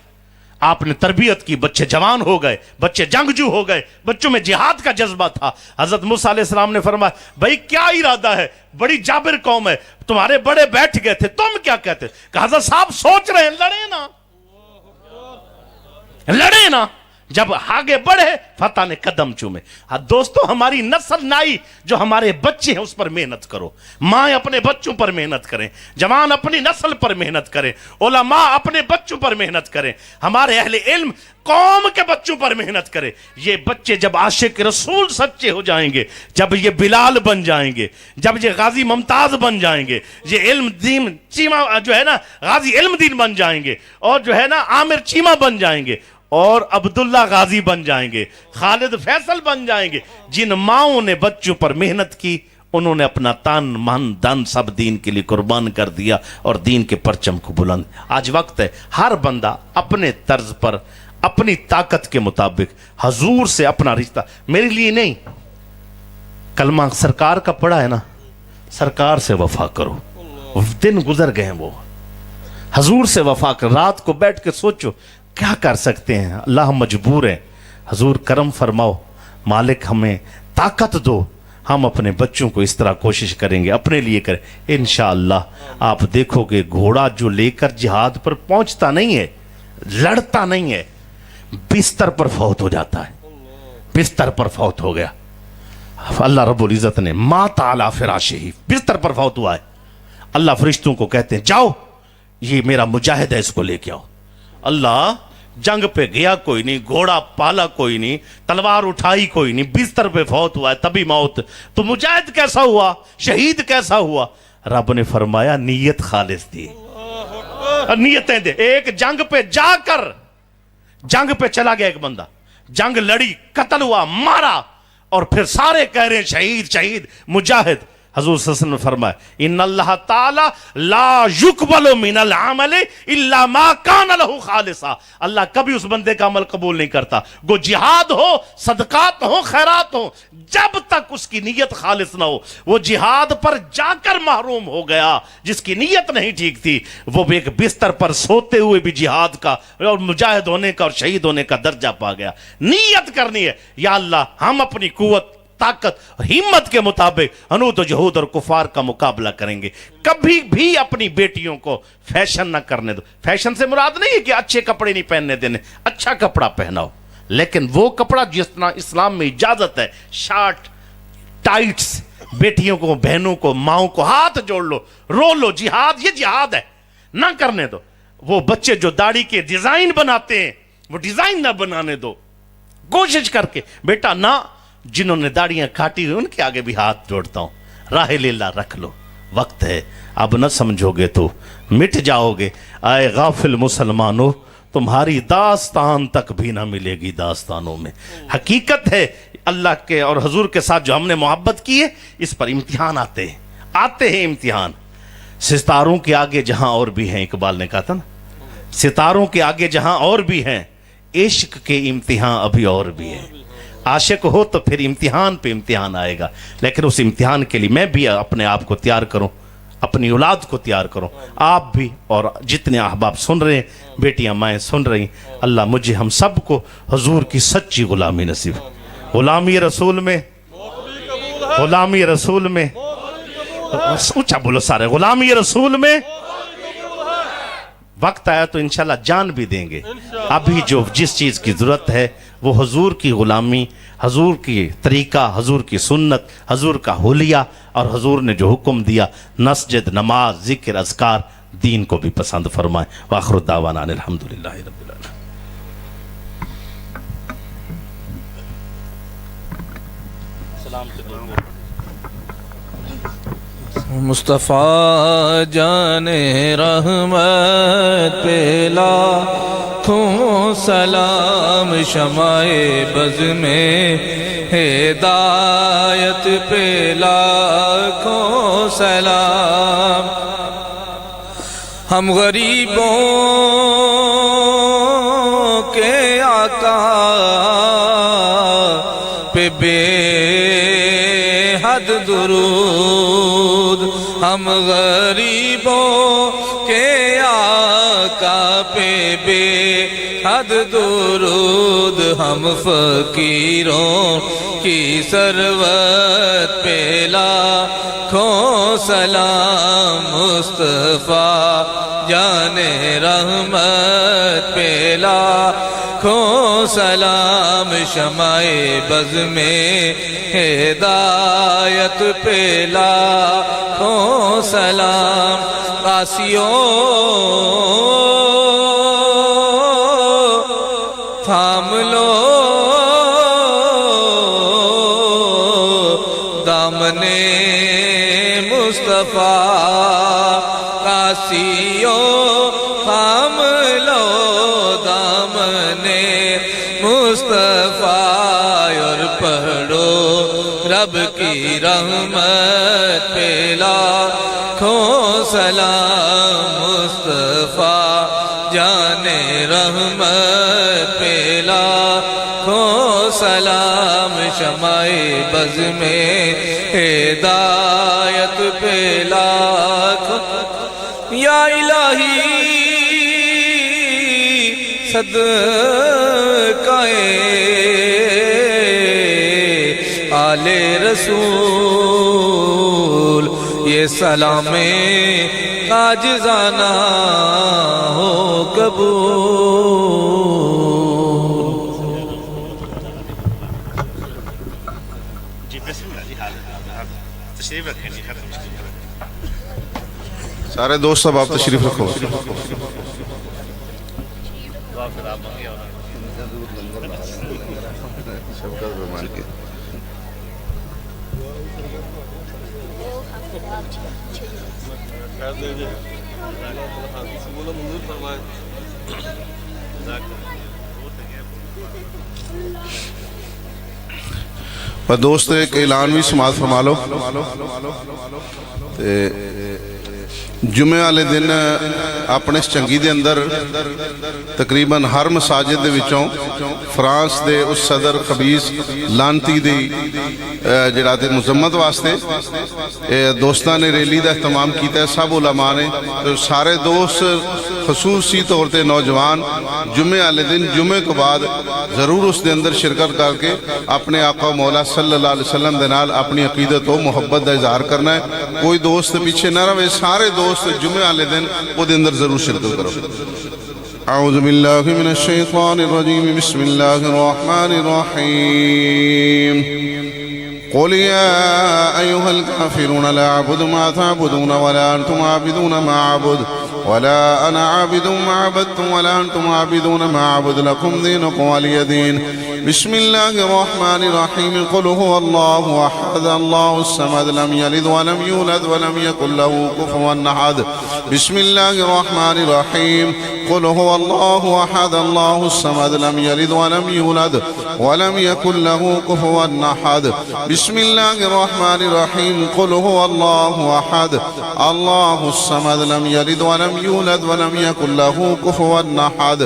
आपने तरबियत की, बच्चे जवान हो गए, बच्चे जंगजू हो गए, बच्चों में जिहाद का जज्बा था। हजरत मूसा अलैहिस्सलाम ने फरमाया भाई क्या इरादा है, बड़ी जाबिर कौम है, तुम्हारे बड़े बैठ गए थे, तुम क्या कहते? कहा हजरत साहब सोच रहे हैं, लड़े ना, लड़े ना। जब आगे बढ़े फतह ने कदम चूमे। हाँ दोस्तों, हमारी नस्ल नाई जो हमारे बच्चे हैं उस पर मेहनत करो। माँ अपने बच्चों पर मेहनत करें, जवान अपनी नस्ल पर मेहनत करें, उलमा अपने बच्चों पर मेहनत करें, हमारे अहले इल्म कौम के बच्चों पर मेहनत करें। ये बच्चे जब आशिक रसूल सच्चे हो जाएंगे, जब ये बिलाल बन जाएंगे, जब ये गाजी मुमताज बन जाएंगे, ये इल्म दीन चीमा जो है ना, गाजी इल्म दीन बन जाएंगे, और जो है ना आमिर चीमा बन जाएंगे, और अब्दुल्ला गाजी बन जाएंगे, खालिद फैसल बन जाएंगे। जिन माओं ने बच्चों पर मेहनत की उन्होंने अपना तन मन धन सब दीन के लिए कुर्बान कर दिया और दीन के परचम को बुलंद। आज वक्त है हर बंदा अपने तर्ज पर, अपनी ताकत के मुताबिक हजूर से अपना रिश्ता, मेरे लिए नहीं, कलमा सरकार का पड़ा है ना, सरकार से वफा करो। दिन गुजर गए हैं वो, हजूर से वफा कर। रात को बैठ के सोचो क्या कर सकते हैं, अल्लाह मजबूर है, हजूर करम फरमाओ, मालिक हमें ताकत दो, हम अपने बच्चों को इस तरह कोशिश करेंगे, अपने लिए करें। इंशाअल्लाह आप देखोगे घोड़ा जो लेकर जिहाद पर पहुंचता नहीं है, लड़ता नहीं है, बिस्तर पर फौत हो जाता है। बिस्तर पर फौत हो गया, अल्लाह रब्बुल इज्जत ने माता अला फिराशिही, बिस्तर पर फौत हुआ है। अल्लाह फरिश्तों को कहते हैं जाओ ये मेरा मुजाहिद है, इसको लेके आओ। अल्लाह जंग पे गया कोई नहीं, घोड़ा पाला कोई नहीं, तलवार उठाई कोई नहीं, बिस्तर पे फौत हुआ है, तभी मौत। तो मुजाहिद कैसा हुआ, शहीद कैसा हुआ? रब ने फरमाया नीयत खालिस थी। نیتیں دے. ایک جنگ پہ جا کر جنگ پہ چلا گیا ایک بندہ, جنگ لڑی, قتل ہوا, مارا, اور پھر سارے کہہ رہے ہیں شہید شہید مجاہد. حضور صلی اللہ علیہ وسلم نے فرمایا ان اللہ تعالی لا یقبل من العمل الا ما کان له خالصا. اللہ کبھی اس بندے کا عمل قبول نہیں کرتا, گو جہاد ہو, صدقات ہو, خیرات ہو, جب تک اس کی نیت خالص نہ ہو. وہ جہاد پر جا کر محروم ہو گیا جس کی نیت نہیں ٹھیک تھی, وہ ایک بستر پر سوتے ہوئے بھی جہاد کا اور مجاہد ہونے کا اور شہید ہونے کا درجہ پا گیا. نیت کرنی ہے, یا اللہ ہم اپنی قوت طاقت ہمت کے مطابق انود و جہود اور کفار کا مقابلہ کریں گے. کبھی بھی اپنی بیٹیوں کو فیشن نہ کرنے دو. فیشن سے مراد نہیں ہے کہ اچھے کپڑے نہیں پہننے دینے, اچھا کپڑا پہناؤ, لیکن وہ کپڑا جس طرح اسلام میں اجازت ہے, شارٹ ٹائٹس, بیٹیوں کو, بہنوں کو, ماؤں کو ہاتھ جوڑ لو, رو لو, جہاد یہ جہاد ہے, نہ کرنے دو. وہ بچے جو داڑھی کے ڈیزائن بناتے ہیں وہ ڈیزائن نہ بنانے دو, کوشش کر کے. بیٹا نہ, جنہوں نے داڑیاں کاٹی ہوئی ان کے آگے بھی ہاتھ جوڑتا ہوں, راہ لیلا رکھ لو, وقت ہے, اب نہ سمجھو گے تو مٹ جاؤ گے. اے غافل مسلمانوں, تمہاری داستان تک بھی نہ ملے گی داستانوں میں. حقیقت ہے اللہ کے اور حضور کے ساتھ جو ہم نے محبت کی ہے, اس پر امتحان آتے ہیں امتحان. ستاروں کے آگے جہاں اور بھی ہیں, اقبال نے کہا تھا نا, ستاروں کے آگے جہاں اور بھی ہیں, عشق کے امتحان ابھی اور بھی ہیں. عاشق ہو تو پھر امتحان پہ امتحان آئے گا, لیکن اس امتحان کے لیے میں بھی اپنے آپ کو تیار کروں, اپنی اولاد کو تیار کروں. آپ بھی اور جتنے احباب سن رہے ہیں, بیٹیاں مائیں سن رہی, اللہ مجھے ہم سب کو حضور کی سچی غلامی نصیب. غلامی رسول میں, غلامی رسول میں, اونچا بولو سارے, غلامی رسول میں. وقت آیا تو انشاءاللہ جان بھی دیں گے. ابھی جو جس چیز کی ضرورت ہے وہ حضور کی غلامی, حضور کی طریقہ, حضور کی سنت, حضور کا حلیہ, اور حضور نے جو حکم دیا مسجد, نماز, ذکر, اذکار, دین کو بھی پسند فرمائیں. وآخر دعوانا الحمدللہ رب العالمین. مصطفیٰ جان رحمت پہ لاکھوں سلام, شمع بز میں ہدایت پہ لاکھوں سلام. ہم غریبوں کے آقا پہ بے حد درود, ہم غریبوں کے آقا پہ بے حد درود, ہم فقیروں کی ثروت پہ لاکھوں سلام. مصطفیٰ جان رحمت پہ لاکھوں سلام, شمع بز میں ہدایت پہ لاکھوں سلام. قاسیوں تھام لو دامن مصطفیٰ, قاسیوں تھام لو دامن مصطفیٰ, اور پڑھو رب کی رحمت پہ لاکھوں سلام. مصطفیٰ جان رحمت پہ لاکھوں سلام, شمع بز میں ہدایت پہ لاکھوں. یا الہی صدقہ آل رسول, یہ سلام عاجزانہ ہو قبول. جی بسم اللہ, جی تشریف رکھیں جی. سارے دوست اب آپ تشریف رکھو. اور دوست ایک اعلان بھی سماعت فرما لو جمعے والے دن اپنے اس چنگی دے اندر تقریباً ہر مساجد دے وچوں فرانس دے اس صدر خبیث لانتی دی جڑا تے مذمت واسطے دوستاں نے ریلی دا اہتمام کیتا ہے، سب علماء نے، سارے دوست خصوصی طور تے نوجوان جمعے والے دن جمعے تو بعد ضرور اس دے اندر شرکت کر کے اپنے آقا مولا صلی اللہ علیہ وسلم دے نال اپنی عقیدت و محبت دا اظہار کرنا ہے۔ کوئی دوست پیچھے نہ رہے، سارے دوست جمعے والے دن وہ دے اندر ضرور شرکت کرو۔ اعوذ باللہ من الشیطان الرجیم، بسم اللہ الرحمن الرحیم۔ قل يا أيها الكافرون لا أعبد ما تعبدون ولا أنتم عابدون ما أعبد ولا أنا عابد ما عبدتم ولا أنتم عابدون ما أعبد لكم دينكم ولي دين۔ بسم الله الرحمن الرحيم۔ قل هو الله أحد الله الصمد لم يلد ولم يولد ولم يكن له كفوا أحد۔ بسم الله الرحمن الرحيم۔ قل هو الله أحد الله الصمد لم يلد ولم يولد ولم يكن له كفوا أحد۔ بسم الله الرحمن الرحيم۔ قل هو الله أحد الله الصمد لم يلد ولم يولد ولم يكن له كفوا أحد۔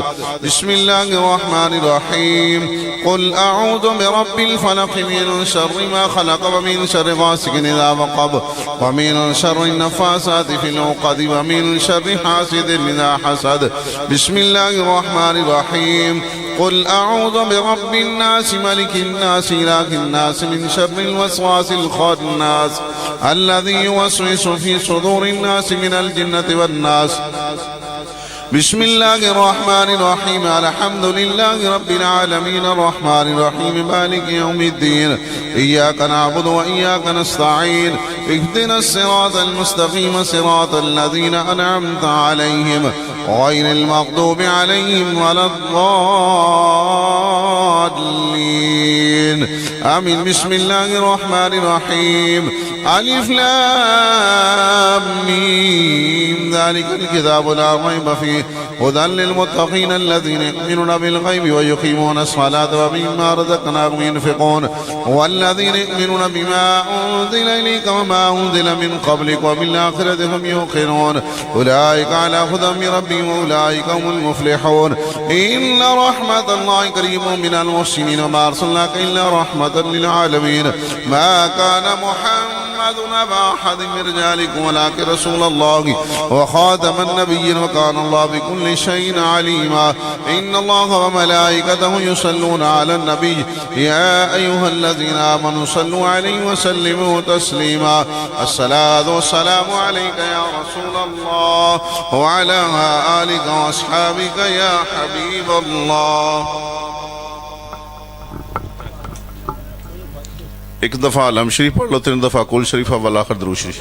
بسم الله الرحمن الرحيم۔ قل أعوذ برب الفلق من شر ما خلق ومن شر غاسق إذا وقب ومن شر النفاثات في العقد ومن شر حاسد إذا حسد۔ بسم الله الرحمن الرحيم۔ قل أعوذ برب الناس ملك الناس إله الناس من شر الوسواس الخناس الذي يوسوس في صدور الناس من الجنة والناس۔ بسم الله الرحمن الرحيم۔ الحمد لله رب العالمين الرحمن الرحيم مالك يوم الدين إياك نعبد وإياك نستعين اهدنا الصراط المستقيم صراط الذين أنعمت عليهم غير المغضوب عليهم ولا الضالين آمين۔ بسم الله الرحمن الرحيم۔ ألف لام ميم ذلك الكتاب لا ريب فيه هدى للمتقين الذين يؤمنون بالغيب ويقيمون الصلاة ومما رزقناهم ينفقون والذين يؤمنون بما أنزل إليك وما أنزل من قبلك وبالآخرة هم يوقنون أولئك على هدى من ربهم وأولئك هم المفلحون۔ إن رحمة الله قريب من المحسنين وما أرسلناك إلا رحمة للعالمين۔ ما كان محمد أبا أحد من رجالكم ولكن رسول الله وخاتم النبيين وكان الله بكل شيء عليما۔ إن الله وملائكته يصلون على النبي يا أيها الذين آمنوا صلوا عليه وسلموا تسليما۔ الصلاة والسلام عليك يا رسول الله وعلى آلك وأصحابك يا حبيب الله۔ ایک دفعہ علم شریف پڑھ لو، 3 دفعہ کل شریفہ والآخر درود شریف۔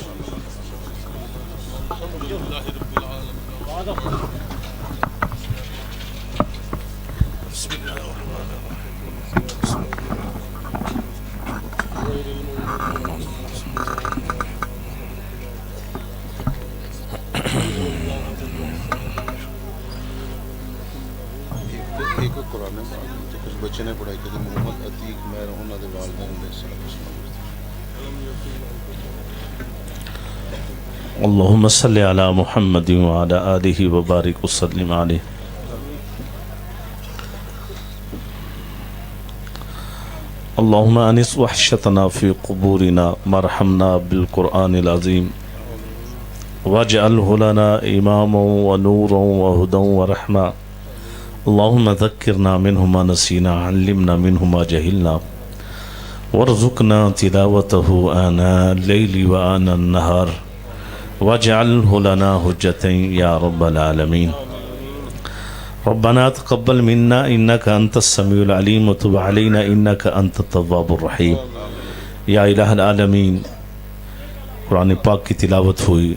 بچے نے پڑھائی کی محمد عتیق مہر انہاں دے والدین علیہ السلام۔ اللهم صل على محمد وعلى آله وبارك وسلم عليه۔ اللهم أنس وحشتنا في قبورنا وارحمنا بالقرآن العظيم واجعله لنا إماما ونورا وهدى ورحمة۔ اللهم ذكرنا منه ما نسينا علمنا منه ما جهلنا وارزقنا تلاوته آناء الليل وآناء النهار واجعله لنا حجة يا رب العالمين۔ ربنا تقبل منا إنك أنت السميع العليم وتب علينا إنك أنت التواب الرحيم۔ یا الہ العالمین، قرآن پاک کی تلاوت ہوئی،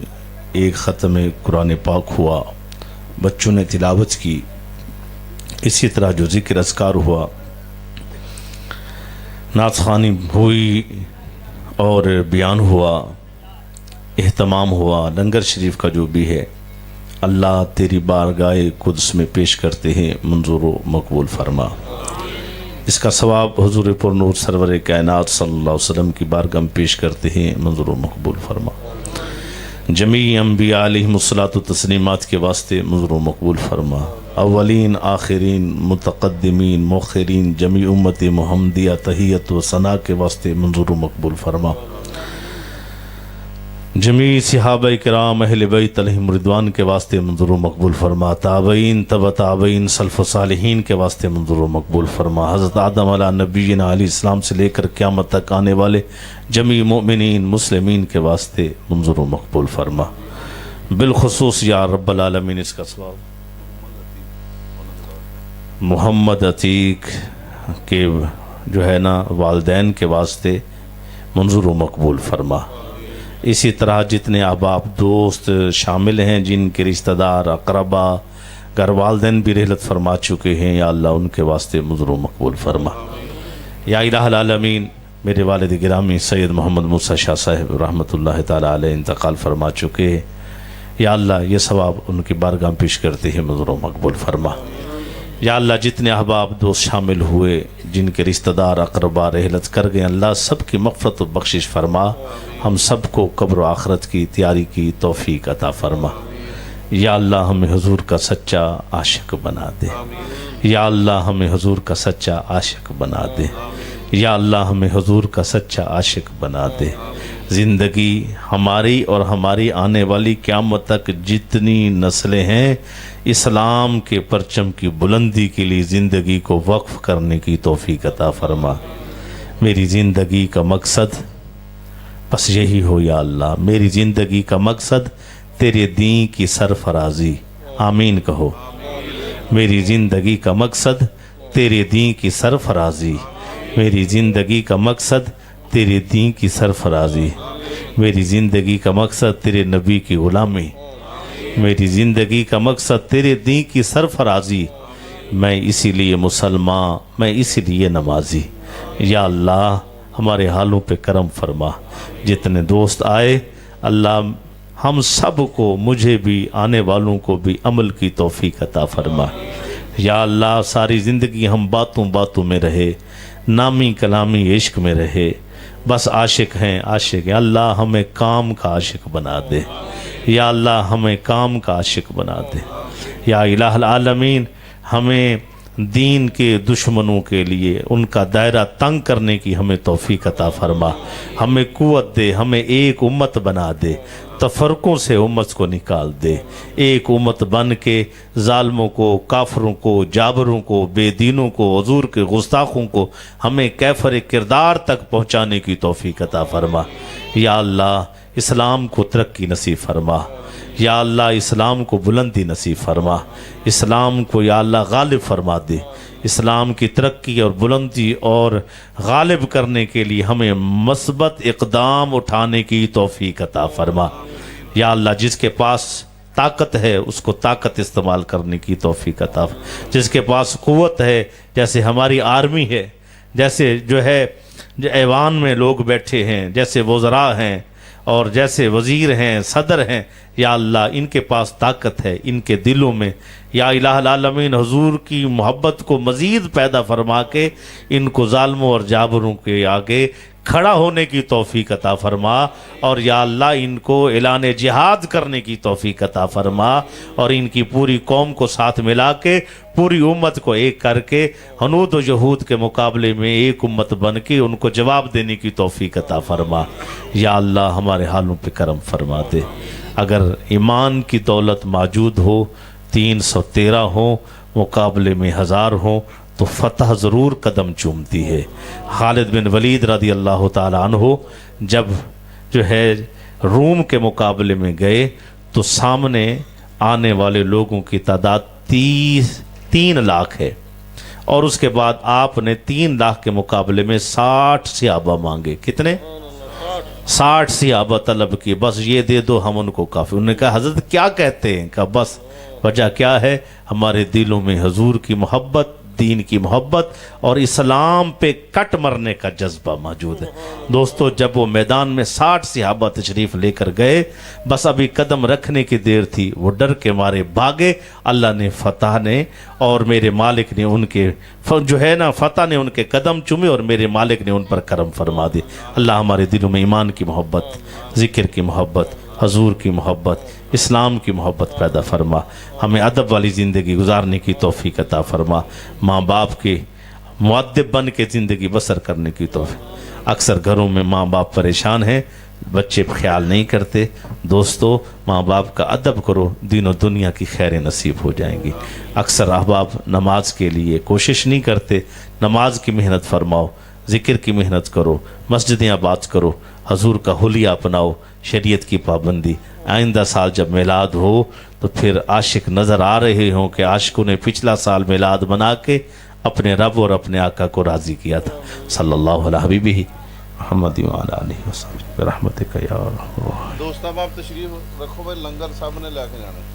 ایک ختم قرآن پاک ہوا، بچوں نے تلاوت کی، اسی طرح جو ذکر اذکار ہوا، نعت خوانی ہوئی اور بیان ہوا، اہتمام ہوا، لنگر شریف کا جو بھی ہے اللہ تیری بارگاہ قدس میں پیش کرتے ہیں، منظور و مقبول فرما۔ اس کا ثواب حضور پر نور سرور کائنات صلی اللہ علیہ وسلم کی بارگاہ میں پیش کرتے ہیں، منظور و مقبول فرما۔ جمیع انبیاء علیہم الصلاۃ و تسلیمات کے واسطے منظور و مقبول فرما۔ اولین آخرین متقدمین مؤخرین جمیع امت محمدیہ تحیت و ثنا کے واسطے منظور و مقبول فرما۔ جمیع صحابہ کرام اہل بیت علیہم رضوان کے واسطے منظور و مقبول فرما۔ تابعین تبع تابعین سلف و صالحین کے واسطے منظور و مقبول فرما۔ حضرت آدم علیہ نبینا علیہ السلام سے لے کر قیامت تک آنے والے جمیع مؤمنین مسلمین کے واسطے منظور و مقبول فرما۔ بالخصوص یا رب العالمین اس کا ثواب محمد عتیق کے جو ہے نا والدین کے واسطے منظور و مقبول فرما۔ اسی طرح جتنے احباب دوست شامل ہیں جن کے رشتہ دار اقربا گھر والدین بھی رحلت فرما چکے ہیں، یا اللہ ان کے واسطے منظور و مقبول فرما۔ یا الہ العالمین میرے والد گرامی سید محمد موسیٰ شاہ صاحب رحمۃ اللہ تعالی علیہ انتقال فرما چکے ہیں، یا اللہ یہ ثواب ان کی بارگاہ میں پیش کرتے ہیں، منظور و مقبول فرما۔ یا اللہ جتنے احباب دوست شامل ہوئے جن کے رشتہ دار اقربا رحلت کر گئے، اللہ سب کی مغفرت و بخشش فرما، ہم سب کو قبر و آخرت کی تیاری کی توفیق عطا فرما۔ یا اللہ ہمیں حضور کا سچا عاشق بنا دے، یا اللہ ہمیں حضور کا سچا عاشق بنا دے، یا اللہ ہمیں حضور کا سچا عاشق بنا دے۔ زندگی ہماری اور ہماری آنے والی قیامت تک جتنی نسلیں ہیں، اسلام کے پرچم کی بلندی کے لیے زندگی کو وقف کرنے کی توفیق عطا فرما۔ میری زندگی کا مقصد بس یہی ہو یا اللہ، میری زندگی کا مقصد تیرے دین کی سرفرازی، آمین کہو۔ میری زندگی کا مقصد تیرے دین کی سرفرازی، میری زندگی کا مقصد تیرے دین کی سرفرازی، میری زندگی کا مقصد تیرے نبی کی غلامی، میری زندگی کا مقصد تیرے دین کی سرفرازی، میں اسی لیے مسلمان، میں اسی لیے نمازی۔ یا اللہ ہمارے حالوں پہ کرم فرما۔ جتنے دوست آئے اللہ ہم سب کو، مجھے بھی آنے والوں کو بھی عمل کی توفیق عطا فرما۔ یا اللہ ساری زندگی ہم باتوں باتوں میں رہے، نامی کلامی عشق میں رہے، بس عاشق ہیں عاشق ہیں۔ اللہ ہمیں کام کا عاشق بنا دے، یا اللہ ہمیں کام کا عاشق بنا دے۔ یا الہ العالمین ہمیں دین کے دشمنوں کے لیے ان کا دائرہ تنگ کرنے کی ہمیں توفیق عطا فرما، ہمیں قوت دے، ہمیں ایک امت بنا دے، تفرقوں سے امت کو نکال دے، ایک امت بن کے ظالموں کو، کافروں کو، جابروں کو، بے دینوں کو، حضور کے گستاخوں کو ہمیں کیفر کردار تک پہنچانے کی توفیق عطا فرما۔ یا اللہ اسلام کو ترقی نصیب فرما، یا اللہ اسلام کو بلندی نصیب فرما، اسلام کو یا اللہ غالب فرما دے۔ اسلام کی ترقی اور بلندی اور غالب کرنے کے لیے ہمیں مثبت اقدام اٹھانے کی توفیق عطا فرما۔ یا اللہ جس کے پاس طاقت ہے اس کو طاقت استعمال کرنے کی توفیق عطا فرما، جس کے پاس قوت ہے جیسے ہماری آرمی ہے، جیسے جو ہے ایوان میں لوگ بیٹھے ہیں، جیسے وزراء ہیں اور جیسے وزیر ہیں، صدر ہیں، یا اللہ ان کے پاس طاقت ہے، ان کے دلوں میں یا الہ العالمین حضور کی محبت کو مزید پیدا فرما کے ان کو ظالموں اور جابروں کے آگے کھڑا ہونے کی توفیق عطا فرما، اور یا اللہ ان کو اعلان جہاد کرنے کی توفیق عطا فرما، اور ان کی پوری قوم کو ساتھ ملا کے پوری امت کو ایک کر کے ہنود و یہود کے مقابلے میں ایک امت بن کے ان کو جواب دینے کی توفیق عطا فرما۔ یا اللہ ہمارے حالوں پہ کرم فرما دے۔ اگر ایمان کی دولت موجود ہو، 313 ہوں مقابلے میں 1000 ہوں تو فتح ضرور قدم چومتی ہے۔ خالد بن ولید رضی اللہ تعالیٰ عنہ جب جو ہے روم کے مقابلے میں گئے تو سامنے آنے والے لوگوں کی تعداد 3 لاکھ ہے، اور اس کے بعد آپ نے 3 لاکھ کے مقابلے میں 60 صحابہ مانگے۔ کتنے؟ 60 صحابہ طلب کی، بس یہ دے دو ہم ان کو کافی۔ انہوں نے کہا حضرت کیا کہتے ہیں؟ کہا بس وجہ کیا ہے، ہمارے دلوں میں حضور کی محبت दीन की मोहब्बत और इस्लाम पे कट मरने का जज्बा मौजूद है। दोस्तों, जब वो मैदान में 60 सहाबा तशरीफ़ लेकर गए, बस अभी कदम रखने की देर थी, वो डर के मारे भागे। अल्लाह ने फतह ने और मेरे मालिक ने उनके जो है ना फतह ने उनके कदम चूमे और मेरे मालिक ने उन पर करम फरमा दी। अल्लाह हमारे दिलों में ईमान की मोहब्बत, ज़िक्र की मोहब्बत, हजूर की मोहब्बत, इस्लाम की मोहब्बत पैदा फरमा। हमें अदब वाली ज़िंदगी गुजारने की तौफीक अता फरमा। माँ बाप के मुअद्दिब बन के ज़िंदगी बसर करने की तौफीक। अक्सर घरों में माँ बाप परेशान हैं, बच्चे ख्याल नहीं करते। दोस्तों, माँ बाप का अदब करो, दीनों दुनिया की खैर नसीब हो जाएंगी। अक्सर अहबाब नमाज के लिए कोशिश नहीं करते। नमाज की मेहनत फरमाओ, ज़िक्र की मेहनत करो, मस्जिदें आबाद करो, हजूर का हुलिया अपनाओ, शरीयत की पाबंदी। आइंदा साल जब मिलाद हो तो फिर आशिक नज़र आ रहे हों कि आशिकों ने पिछला साल मिलाद बना के अपने रब और अपने आका को राज़ी किया था। सल्लल्लाहु अलैहि हबीबिही मुहम्मद व अला आलिहि वसहबिहि बिरहमतिका या अरहम। दोस्त अब आप तशरीफ रखो भाई, लंगर साहब ने लेके जाना है।